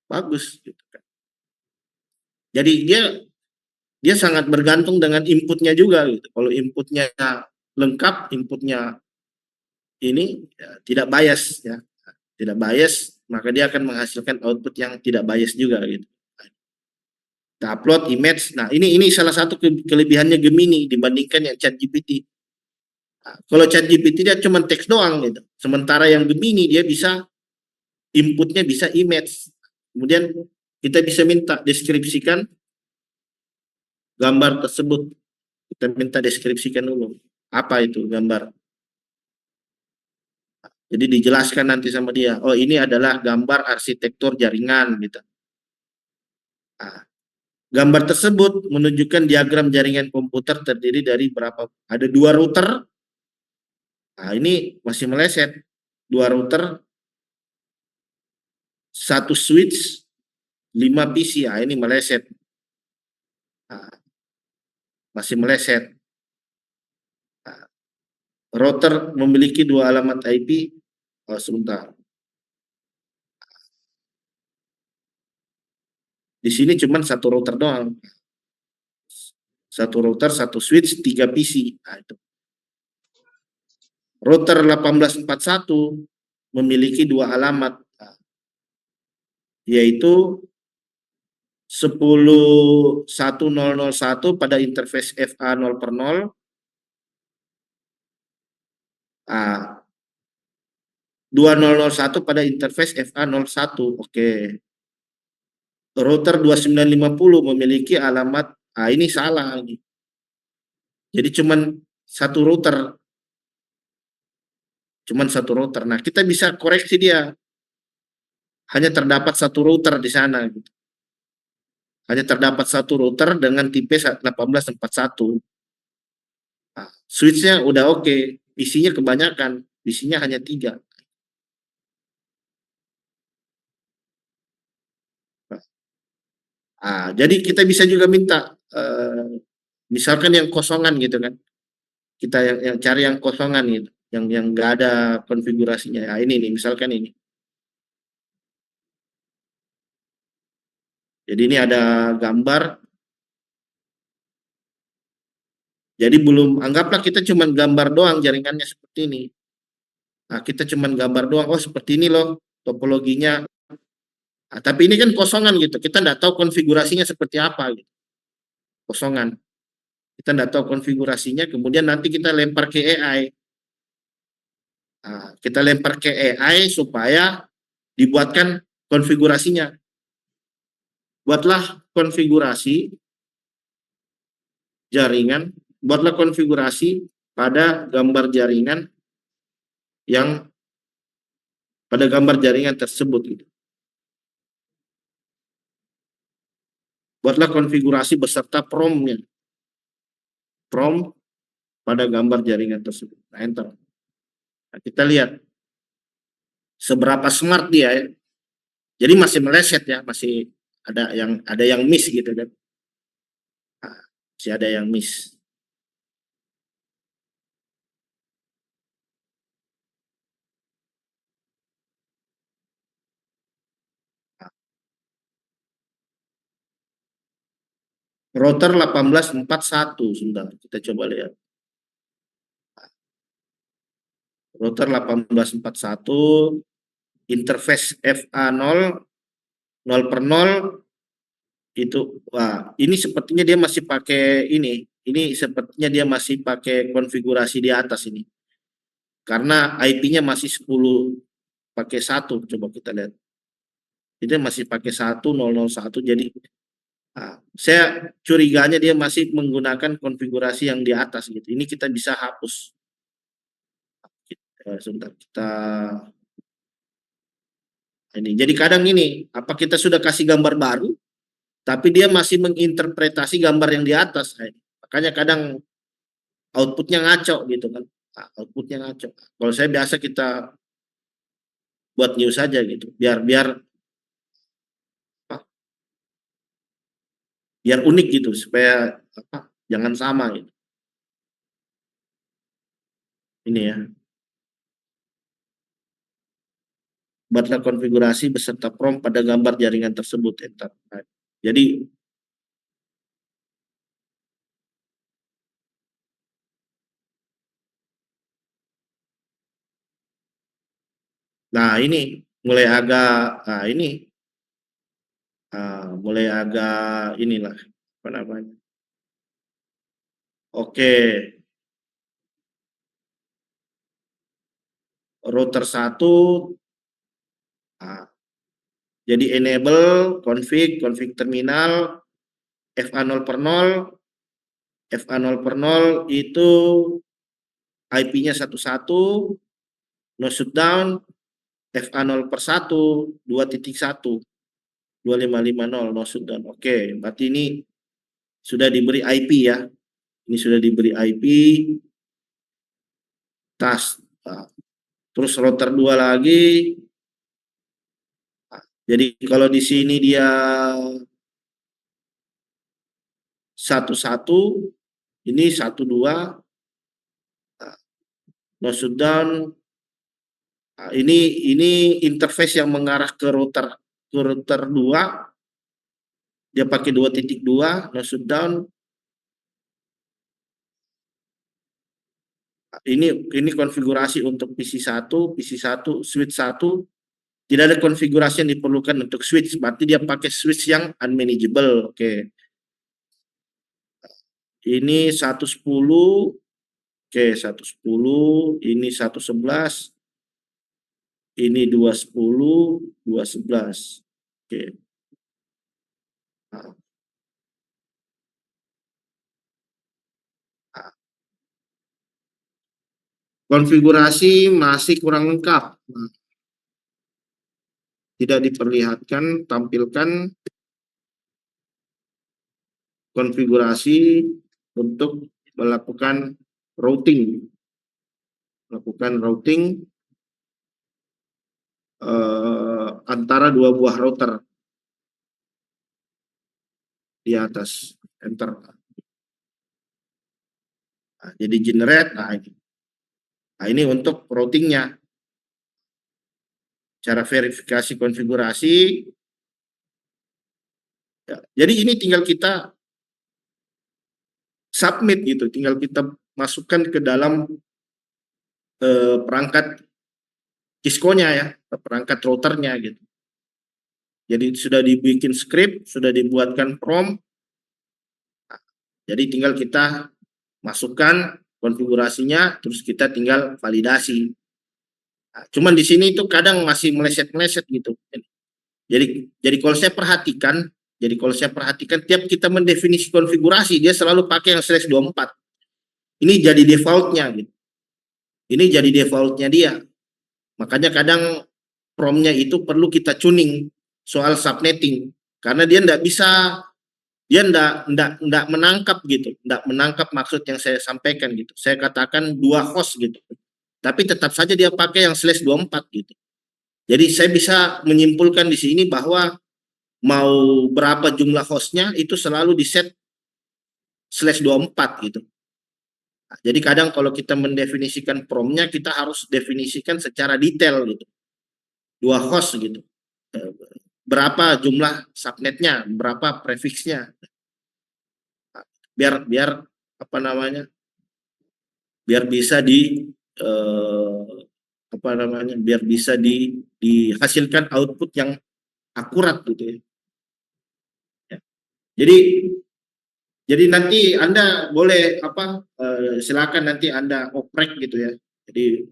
[SPEAKER 1] bagus gitu kan. Jadi dia sangat bergantung dengan inputnya juga gitu. Kalau inputnya lengkap, inputnya ini ya, tidak bias ya. Tidak bias, maka dia akan menghasilkan output yang tidak bias juga gitu. Kita upload image. Nah, ini salah satu kelebihannya Gemini dibandingkan yang ChatGPT. Nah, kalau ChatGPT dia cuma teks doang gitu. Sementara yang Gemini dia bisa inputnya bisa image. Kemudian kita bisa minta deskripsikan gambar tersebut. Kita minta deskripsikan dulu. Apa itu gambar? Jadi dijelaskan nanti sama dia. Oh, ini adalah gambar arsitektur jaringan gitu. Nah, gambar tersebut menunjukkan diagram jaringan komputer terdiri dari berapa? Ada 2 router. Nah, ini masih meleset. 2 router, 1 switch, 5 PC. Nah, ini meleset. Nah, masih meleset. Nah, router memiliki 2 alamat IP. Oh, sebentar. Di sini cuma 1 router doang. 1 router, 1 switch, 3 PC. Nah, itu. Router 1841 memiliki 2 alamat, yaitu 10.1001 pada interface FA 0/0, 2001 pada interface FA 01. Oke. Router 2950 memiliki alamat, ini salah lagi. Jadi cuman 1 router. Nah, kita bisa koreksi dia. Hanya terdapat 1 router di sana. Gitu. Hanya terdapat 1 router dengan tipe 1841. Nah, switch-nya udah oke. PC-nya kebanyakan. PC-nya hanya 3. Jadi kita bisa juga minta, misalkan yang kosongan gitu kan. Kita yang cari yang kosongan gitu. Yang nggak ada konfigurasinya. Nah, ini nih, misalkan ini. Jadi ini ada gambar. Jadi belum, anggaplah kita cuma gambar doang jaringannya seperti ini. Nah, kita cuma gambar doang. Oh, seperti ini loh topologinya. Nah, tapi ini kan kosongan gitu. Kita nggak tahu konfigurasinya seperti apa gitu. Kosongan. Kita nggak tahu konfigurasinya. Kemudian nanti kita lempar ke AI. Nah, kita lempar ke AI supaya dibuatkan konfigurasinya. Buatlah konfigurasi jaringan. Buatlah konfigurasi pada gambar jaringan yang pada gambar jaringan tersebut. Gitu. Buatlah konfigurasi beserta prompt-nya. Prompt pada gambar jaringan tersebut. Nah, enter. Nah, kita lihat seberapa smart dia ya. Jadi masih meleset ya, masih ada yang miss gitu kan. Nah, masih ada yang miss. Router 1841 sebentar, kita coba lihat. Router 1841, interface FA 0, 0/0 itu. Wah, ini sepertinya dia masih pakai ini. Ini sepertinya dia masih pakai konfigurasi di atas ini. Karena IP-nya masih 10 pakai 1, coba kita lihat. Itu masih pakai 1001, jadi saya curiganya dia masih menggunakan konfigurasi yang di atas gitu. Ini kita bisa hapus. Sebentar, kita ini. Jadi kadang ini, apa kita sudah kasih gambar baru, tapi dia masih menginterpretasi gambar yang di atas. Makanya kadang outputnya ngaco gitu kan. Outputnya ngaco. Kalau saya biasa kita buat new saja gitu, biar biar biar unik gitu, supaya jangan sama gitu. Ini ya. Buatlah konfigurasi beserta prompt pada gambar jaringan tersebut. Enter. Jadi nah ini mulai agak ini mulai agak inilah apa namanya. Oke, router 1 Nah, jadi enable config terminal FA 0 per 0, FA 0 per 0 itu IP-nya 11, no shutdown, FA 0 per 1, 2.1, 2550, no shutdown. Oke, berarti ini sudah diberi IP ya. Ini sudah diberi IP, tas. Nah, terus router 2 lagi. Nah, jadi kalau di sini dia 11, ini 12, nah, no shutdown. Nah, ini interface yang mengarah ke router 2, dia pakai 2.2, no shutdown. Ini konfigurasi untuk PC1, switch 1, tidak ada konfigurasi yang diperlukan untuk switch, berarti dia pakai switch yang unmanageable. Oke. Ini 110, oke 110, ini 111, ini 210, 211. Oke. Nah, konfigurasi masih kurang lengkap. Nah, tidak diperlihatkan, tampilkan konfigurasi untuk melakukan routing. Antara dua buah router di atas, enter. Nah, jadi generate. Nah, ini untuk routingnya. Cara verifikasi konfigurasi. Ya, jadi ini tinggal kita submit gitu, tinggal kita masukkan ke dalam perangkat Cisco-nya ya, perangkat routernya gitu. Jadi sudah dibikin script, sudah dibuatkan prompt. Nah, jadi tinggal kita masukkan konfigurasinya, terus kita tinggal validasi. Nah, cuman di sini itu kadang masih meleset-meleset gitu. Jadi kalau saya perhatikan, tiap kita mendefinisi konfigurasi dia selalu pakai yang /24. Ini jadi defaultnya gitu. Ini jadi defaultnya dia. Makanya kadang promnya itu perlu kita tuning soal subnetting karena dia enggak menangkap gitu, enggak menangkap maksud yang saya sampaikan gitu. Saya katakan 2 host gitu. Tapi tetap saja dia pakai yang /24 gitu. Jadi saya bisa menyimpulkan di sini bahwa mau berapa jumlah hostnya itu selalu di set /24 gitu. Nah, jadi kadang kalau kita mendefinisikan promnya kita harus definisikan secara detail gitu. 2 host gitu. Berapa jumlah subnetnya, berapa prefixnya. Biar apa namanya? Biar bisa biar bisa dihasilkan output yang akurat gitu ya. Ya. Jadi nanti Anda boleh silakan nanti Anda oprek gitu ya. Jadi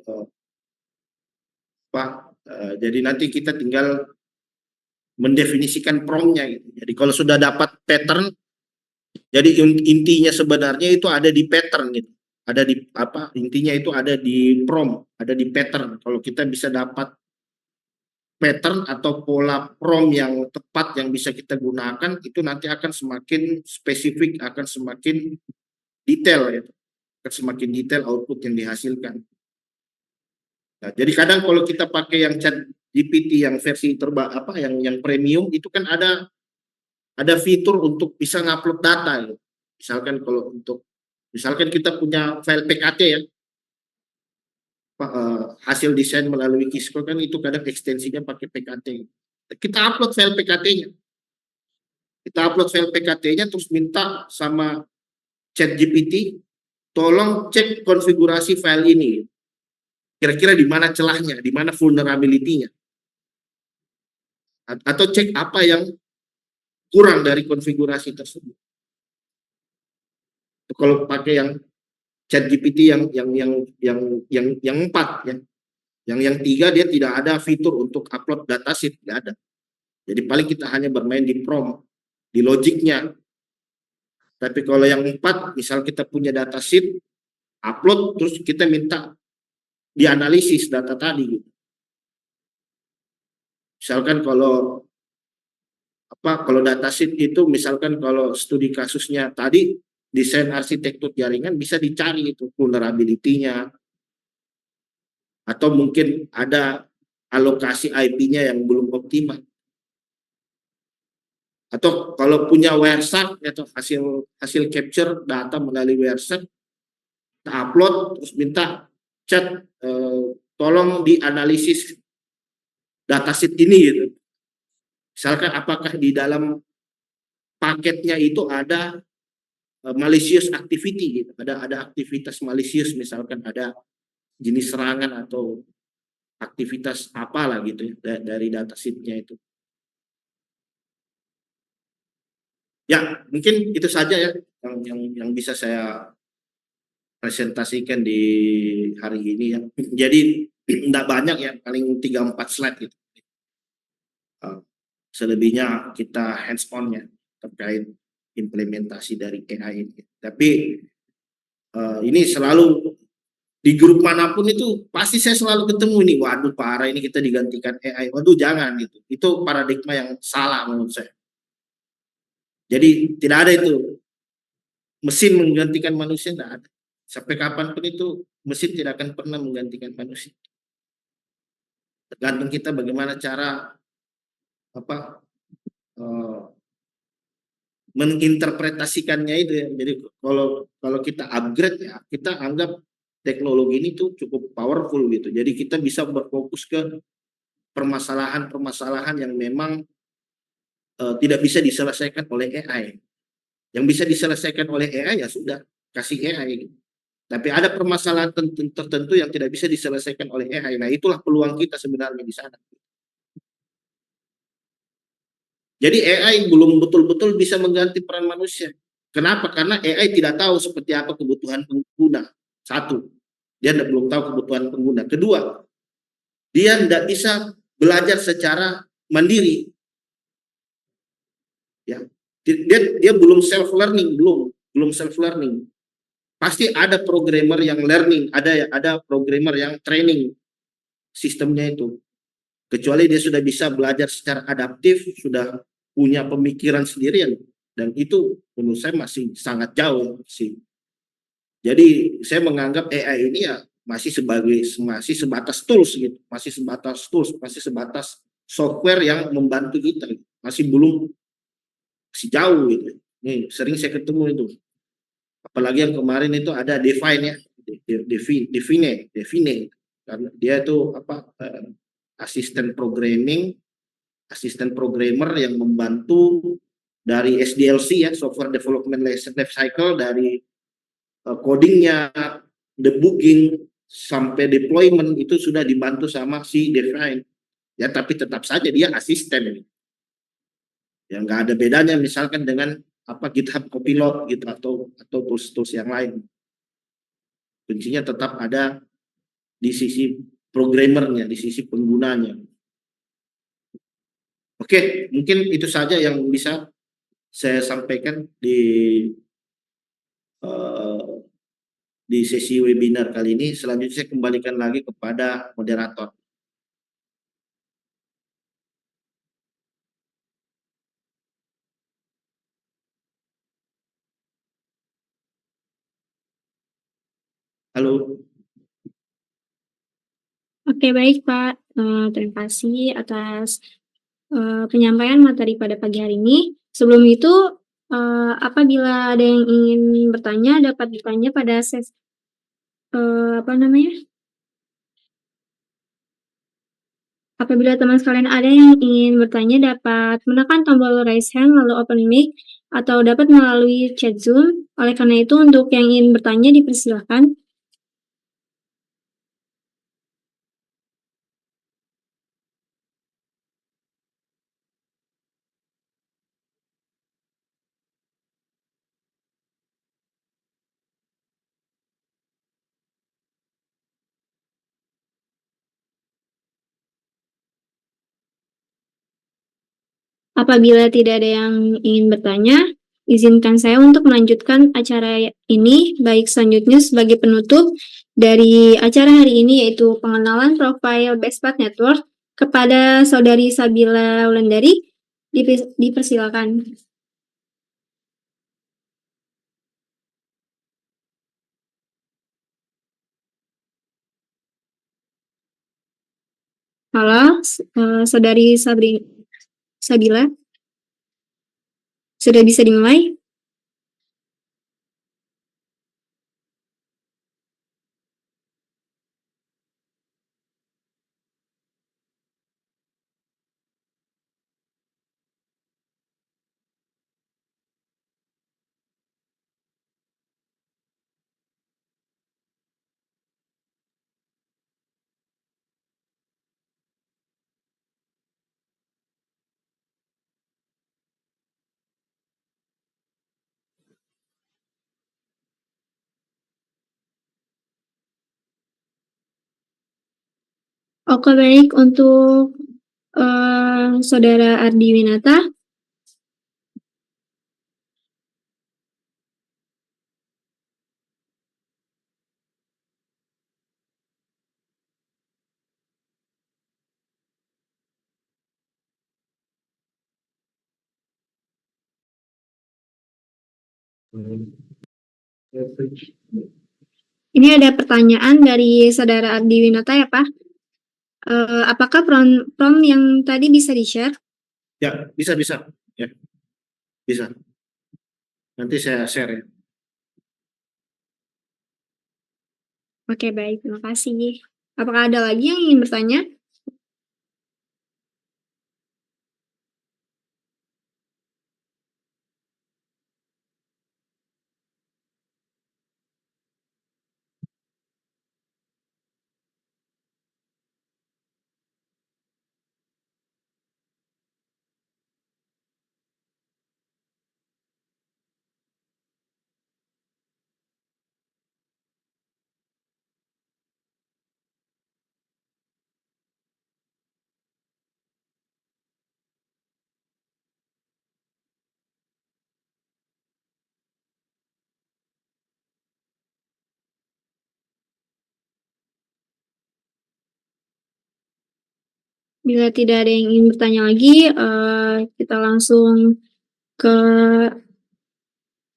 [SPEAKER 1] jadi nanti kita tinggal mendefinisikan promnya gitu. Jadi kalau sudah dapat pattern, jadi intinya sebenarnya itu ada di pattern gitu. Ada di intinya itu ada di prom, ada di pattern. Kalau kita bisa dapat pattern atau pola prom yang tepat yang bisa kita gunakan, itu nanti akan semakin spesifik, akan semakin detail ya. Akan semakin detail output yang dihasilkan. Nah, jadi kadang kalau kita pakai yang ChatGPT yang versi yang premium itu kan ada fitur untuk bisa ngupload data gitu. Misalkan kita punya file PKT ya, hasil desain melalui Kisco kan itu kadang ekstensinya pakai PKT. Kita upload file PKT-nya, terus minta sama ChatGPT tolong cek konfigurasi file ini. Kira-kira di mana celahnya, di mana vulnerability-nya. Atau cek apa yang kurang dari konfigurasi tersebut. Kalau pakai yang ChatGPT yang 4 ya. Yang tiga dia tidak ada fitur untuk upload datasheet, tidak ada. Jadi paling kita hanya bermain di prompt, di logiknya. Tapi kalau yang empat, misal kita punya datasheet, upload terus kita minta dianalisis data tadi. Misalkan kalau datasheet itu misalkan kalau studi kasusnya tadi desain arsitektur jaringan bisa dicari itu vulnerability-nya atau mungkin ada alokasi IP-nya yang belum optimal. Atau kalau punya WireShark atau hasil capture data melalui WireShark, kita upload terus minta chat tolong dianalisis dataset ini gitu. Misalkan apakah di dalam paketnya itu ada malicious activity gitu. Ada aktivitas malicious misalkan ada jenis serangan atau aktivitas apalah gitu ya, dari datasetnya itu. Ya, mungkin itu saja ya yang bisa saya presentasikan di hari ini ya. Jadi tidak banyak ya, paling 3-4 slide gitu. Selebihnya kita hands on ya terkait implementasi dari AI ini. Tapi ini selalu di grup manapun itu pasti saya selalu ketemu nih, waduh parah ini kita digantikan AI. Waduh jangan gitu. Itu paradigma yang salah menurut saya. Jadi tidak ada itu mesin menggantikan manusia, tidak ada. Sampai kapanpun itu mesin tidak akan pernah menggantikan manusia. Tergantung kita bagaimana cara apa menginterpretasikannya itu ya. Jadi kalau kita upgrade ya, kita anggap teknologi ini tuh cukup powerful gitu. Jadi kita bisa berfokus ke permasalahan-permasalahan yang memang tidak bisa diselesaikan oleh AI. Yang bisa diselesaikan oleh AI ya sudah, kasih AI gitu. Tapi ada permasalahan tertentu yang tidak bisa diselesaikan oleh AI. Nah, itulah peluang kita sebenarnya di sana. Jadi AI belum betul-betul bisa mengganti peran manusia. Kenapa? Karena AI tidak tahu seperti apa kebutuhan pengguna. Satu, dia belum tahu kebutuhan pengguna. Kedua, dia tidak bisa belajar secara mandiri. Ya, dia belum self learning, belum self learning. Pasti ada programmer yang learning, ada programmer yang training sistemnya itu. Kecuali dia sudah bisa belajar secara adaptif, sudah punya pemikiran sendirian, dan itu menurut saya masih sangat jauh sih. Jadi saya menganggap AI ini ya masih sebatas tools gitu, masih sebatas software yang membantu kita, masih jauh gitu. Nih sering saya ketemu itu, apalagi yang kemarin itu ada Define ya, Define, karena dia itu asisten asisten programmer yang membantu dari SDLC ya, software development life cycle, dari codingnya, debugging sampai deployment itu sudah dibantu sama si Define ya. Tapi tetap saja dia asisten yang nggak ada bedanya misalkan dengan GitHub Copilot gitu atau tools-tools yang lain. Kuncinya tetap ada di sisi programmernya, di sisi penggunanya. Oke, mungkin itu saja yang bisa saya sampaikan uh, di sesi webinar kali ini. Selanjutnya saya kembalikan lagi kepada moderator. Halo.
[SPEAKER 3] Oke, baik Pak. Terima kasih atas penyampaian materi pada pagi hari ini. Sebelum itu, apabila ada yang ingin bertanya, dapat bertanya pada apabila teman sekalian ada yang ingin bertanya, dapat menekan tombol raise hand lalu open mic atau dapat melalui chat Zoom. Oleh karena itu, untuk yang ingin bertanya dipersilakan. Apabila tidak ada yang ingin bertanya, izinkan saya untuk melanjutkan acara ini, baik selanjutnya sebagai penutup dari acara hari ini, yaitu pengenalan profil Bestpat Network kepada Saudari Sabila Wulandari. Dipersilakan. Halo, Saudari Sabila, sudah bisa dimulai? Oke, baik. Untuk Saudara Ardi Winata. Ini ada pertanyaan dari Saudara Ardi Winata ya, Pak. Apakah prompt yang tadi bisa di-share?
[SPEAKER 1] Ya, bisa. Ya, bisa. Nanti saya share ya.
[SPEAKER 3] Oke, baik. Terima kasih. Apakah ada lagi yang ingin bertanya? Bila tidak ada yang ingin bertanya lagi, kita langsung ke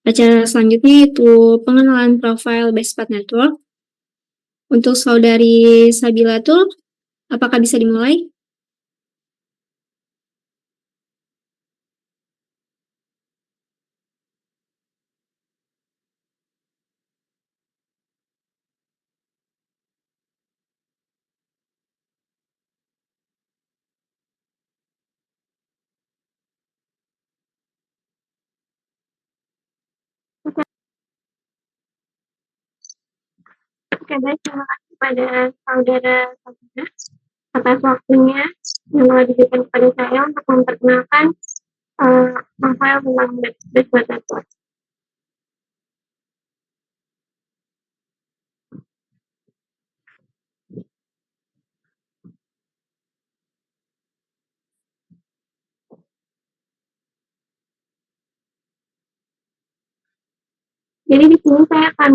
[SPEAKER 3] acara selanjutnya, yaitu pengenalan profil Bestpat Network. Untuk Saudari Sabila Tul, apakah bisa dimulai? Oke, baik. Terima kasih kepada Saudara Sabila atas waktunya yang telah diberikan kepada saya untuk memperkenalkan profil tentang Bestpat Network. Jadi di sini saya akan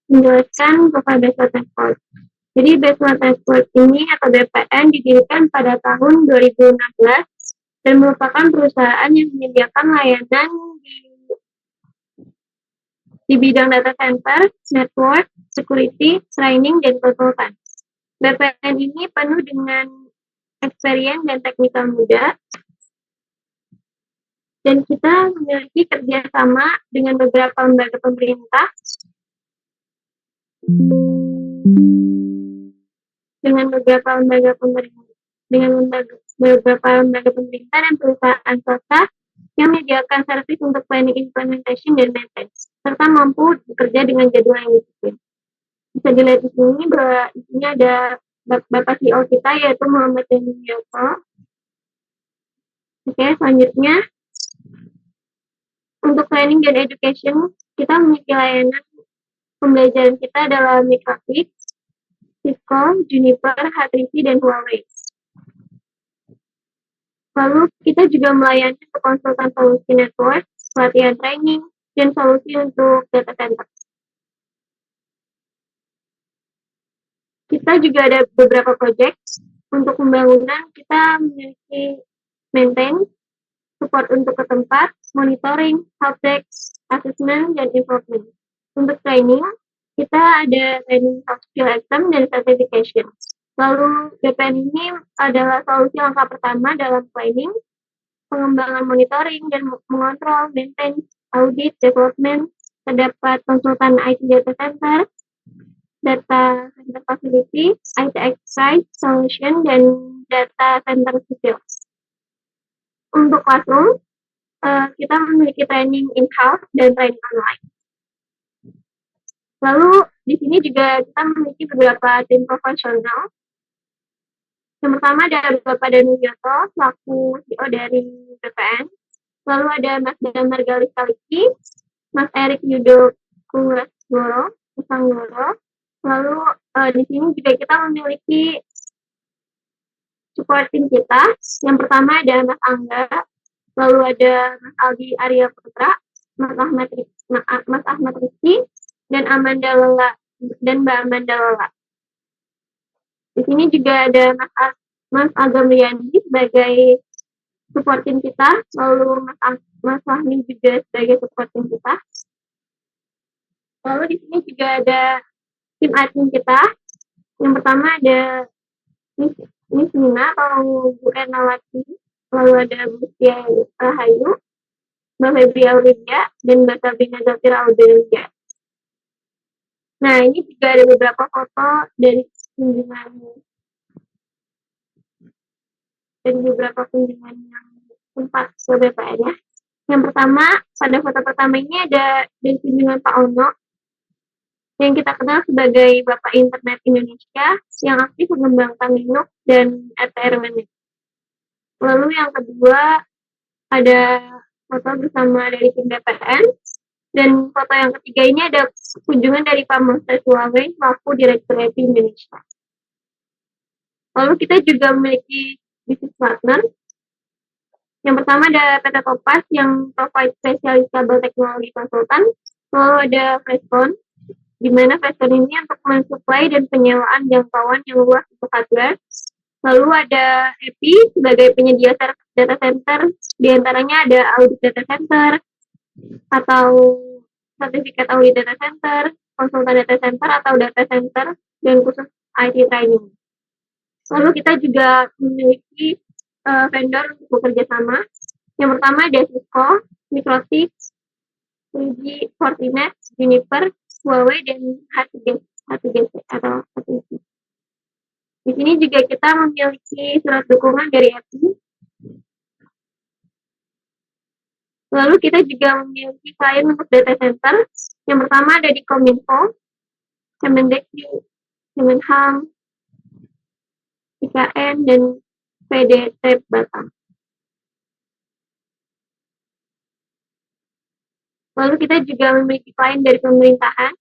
[SPEAKER 3] menjelaskan profil Bestpat Network. Jadi Bestpat Network ini atau BPN didirikan pada tahun 2016 dan merupakan perusahaan yang menyediakan layanan di bidang data center, network, security, training, dan konsultan. BPN ini penuh dengan experience dan teknikal muda, dan kita memiliki kerjasama dengan beberapa lembaga pemerintah, dengan beberapa lembaga pemerintah dan perusahaan swasta yang menyediakan servis untuk planning, implementation, dan maintenance, serta mampu bekerja dengan jadwal yang disiplin. Bisa dilihat di sini bahwa di sini ada Bapak CEO kita, yaitu Muhammad Yoko. Oke, selanjutnya untuk training dan education, kita memiliki layanan pembelajaran kita adalah Microsoft, Cisco, Juniper, HTC, dan Huawei. Lalu kita juga melayani untuk konsultan solusi network, pelatihan training, dan solusi untuk data center. Kita juga ada beberapa proyek untuk pembangunan. Kita memiliki maintain, support untuk ke tempat, monitoring, help desk, assessment, dan improvement. Untuk training, kita ada training soft skill exam dan certification. Lalu BPN ini adalah solusi langkah pertama dalam planning, pengembangan monitoring, dan mengontrol, maintain, audit, development. Terdapat konsultan IT data center, data center facility, IT exercise, solution, dan data center sipil. Untuk classroom, kita memiliki training in-house dan training online. Lalu di sini juga kita memiliki beberapa tim profesional. Yang pertama ada Bapak Danu Yoto, selaku CEO dari BPN. Lalu ada Mas Damar Galis Kaliki, Mas Erik Yudo Kusanggoro. Lalu di sini juga kita memiliki support tim kita. Yang pertama ada Mas Angga, lalu ada Mas Aldi Arya Putra, Mas Ahmad Rizky, dan Mbak Amanda Lola. Di sini juga ada Mas Agam Riyandi sebagai support tim kita, lalu Mas Fahmi juga sebagai support tim kita. Lalu di sini juga ada tim admin kita. Yang pertama ada Miss Nina atau Bu Ernawati, lalu ada Bu Tia Rahayu, Mbak Febri Aurelia, dan Mbak Sabrina Zafira Audelia. Nah, ini juga ada beberapa foto dari beberapa kunjungan yang sempat ke BPN ya. Yang pertama, pada foto pertama ini ada dari kunjungan Pak Ono, yang kita kenal sebagai Bapak Internet Indonesia, yang aktif mengembangkan Linux dan RTRWNet. Lalu yang kedua, ada foto bersama dari tim BPN, dan foto yang ketiga ini ada kunjungan dari Pak Moses Huawei, selaku Direktur IT Indonesia. Lalu kita juga memiliki business partner. Yang pertama ada PT Topas yang provide spesialis kabel teknologi konsultan. Lalu ada Freshcon, di mana Freshcon ini untuk mensuplai dan penyewaan jangkauan yang luas untuk hardware. Lalu ada EPI sebagai penyedia service data center, diantaranya ada audit data center, atau sertifikat audit data center, konsultan data center atau data center, dan khusus IT training. Lalu kita juga memiliki vendor untuk bekerja sama. Yang pertama ada Cisco, Microtik, 3G, Fortinet, Juniper, Huawei, dan HTC atau HTC. Di sini juga kita memiliki surat dukungan dari API. Lalu kita juga memiliki klien untuk data center. Yang pertama ada di Kominfo, Kemendagri, Kemenham, IKN, dan PDT Batam. Lalu kita juga memiliki klien dari pemerintahan.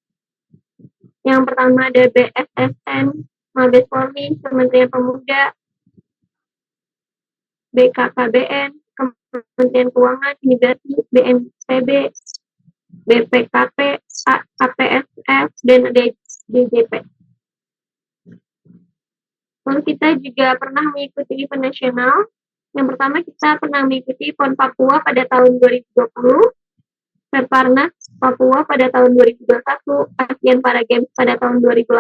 [SPEAKER 3] Yang pertama ada BSSN, Mabes Polri, Kementerian Pemuda, BKKBN, Kementerian Keuangan, Imigrasi, BNPB, BPKP, APSF, dan DJP. Lalu kita juga pernah mengikuti event nasional. Yang pertama kita pernah mengikuti PON Papua pada tahun 2020, Peparnas Papua pada tahun 2021, ASEAN Para Games pada tahun 2018,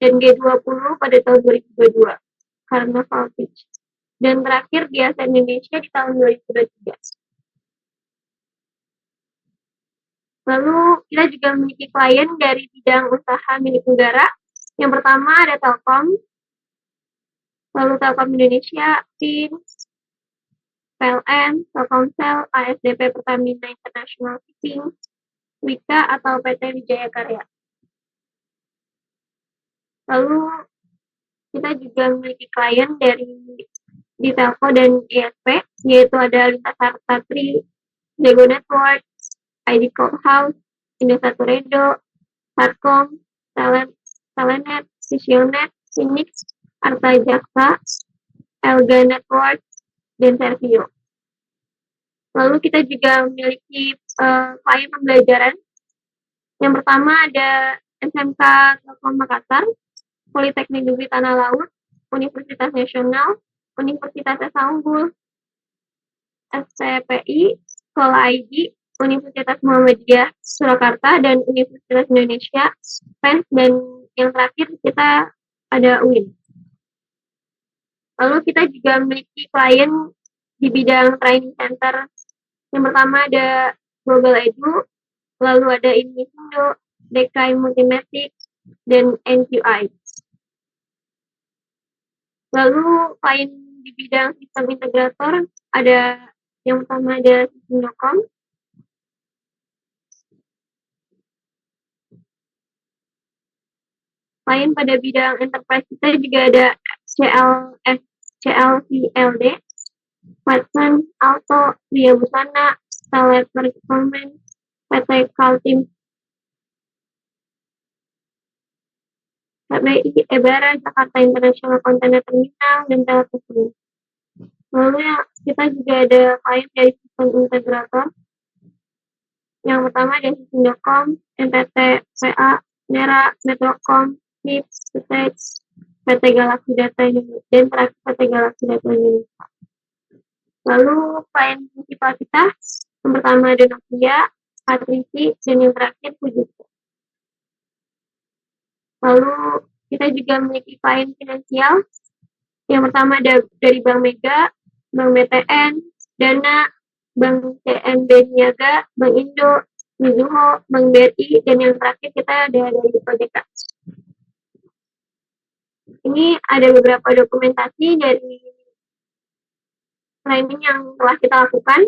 [SPEAKER 3] dan G20 pada tahun 2022, Carnaval Beach. Dan terakhir di ASEAN Indonesia di tahun 2023. Lalu kita juga memiliki klien dari bidang usaha milik negara. Yang pertama ada Telkom, lalu Telkom Indonesia, TIM, PLN, Telkomsel, ASDP Pertamina International Shipping, Wika atau PT Wijaya Karya. Lalu kita juga memiliki klien dari di Telco dan ISP, yaitu ada Lintas Hartapri, Lego Network, ID Code House, Indosat Redo, Harkom, Telenet, Visionet, Phoenix, Arta Jaksa, Elga Network,
[SPEAKER 4] dan Servio. Lalu kita juga memiliki klien pembelajaran. Yang pertama ada SMK Telkom Makassar, Politeknik Negeri Tanah Laut, Universitas Nasional, Universitas Esa Unggul, SCPI, Sekolah ID, Universitas Muhammadiyah Surakarta, dan Universitas Indonesia, PEN, dan yang terakhir kita ada UIN. Lalu kita juga memiliki klien di bidang training center. Yang pertama ada Global Edu, lalu ada Inmisindo, DKI Multimatic, dan NQI. Lalu klien di bidang sistem integrator ada yang pertama ada Sisindocom, klien pada bidang enterprise kita juga ada CLCLD, Watson, Alto, Ria Busana, Salet Performance, PT Kaltim, KBI, Ebara, Jakarta International Container Terminal, dan Telkom. Lalu kita juga ada klien dari sistem integrator. Yang pertama ada Sisindocom, NTT, PA, Nera, Metrocom, NIP, Stage, PT Galaxy Data Indonesia, dan terakhir PT Galaxy Data Indonesia. Lalu klien principal kita, yang pertama ada Nokia, Atrisi, dan yang terakhir Fujitsu. Lalu kita juga memiliki klien finansial. Yang pertama ada dari Bank Mega, Bank BTN, Dana, Bank CNB Niaga, Bank Indo, Mizuho, Bank BRI, dan yang terakhir kita ada dari OJK. Ini ada beberapa dokumentasi dari training yang telah kita lakukan.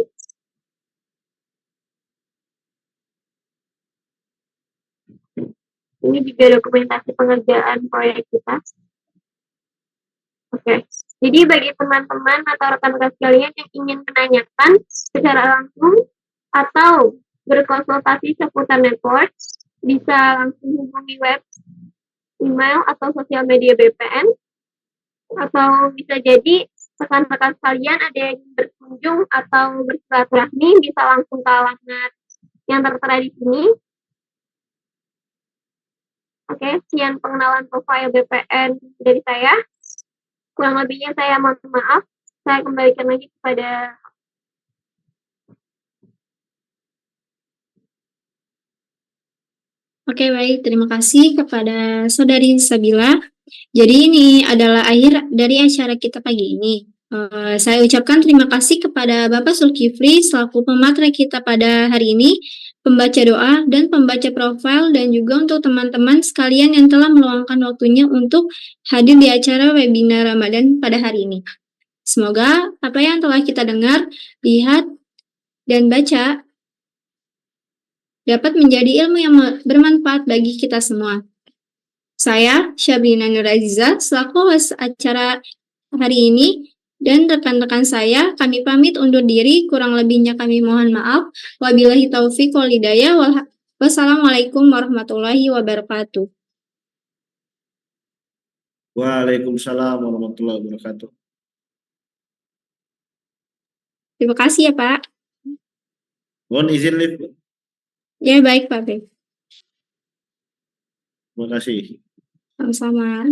[SPEAKER 4] Ini juga dokumentasi pengerjaan proyek kita. Oke, jadi bagi teman-teman atau rekan-rekan sekalian yang ingin menanyakan secara langsung atau berkonsultasi seputar network, bisa langsung hubungi web, email, atau sosial media BPN, atau bisa jadi rekan-rekan sekalian ada yang berkunjung atau bersilaturahmi, bisa langsung ke alamat yang tertera di sini. Oke, sekian pengenalan profil BPN dari saya. Kurang lebihnya saya mohon maaf. Saya kembalikan lagi kepada
[SPEAKER 3] Oke, baik. Terima kasih kepada Saudari Sabila. Jadi ini adalah akhir dari acara kita pagi ini. Saya ucapkan terima kasih kepada Bapak Zulkifli selaku pematre kita pada hari ini, pembaca doa dan pembaca profil, dan juga untuk teman-teman sekalian yang telah meluangkan waktunya untuk hadir di acara webinar Ramadan pada hari ini. Semoga apa yang telah kita dengar, lihat, dan baca dapat menjadi ilmu yang bermanfaat bagi kita semua. Saya, Syabrina Nuraziza, selaku host acara hari ini, dan rekan-rekan saya, kami pamit undur diri, kurang lebihnya kami mohon maaf. Wabillahi taufiq wal hidayah. Wassalamualaikum warahmatullahi wabarakatuh.
[SPEAKER 1] Waalaikumsalam warahmatullahi wabarakatuh.
[SPEAKER 3] Terima kasih ya, Pak.
[SPEAKER 1] Mohon izin live.
[SPEAKER 3] Ya, baik, Pak.
[SPEAKER 1] Terima kasih.
[SPEAKER 3] Sama-sama.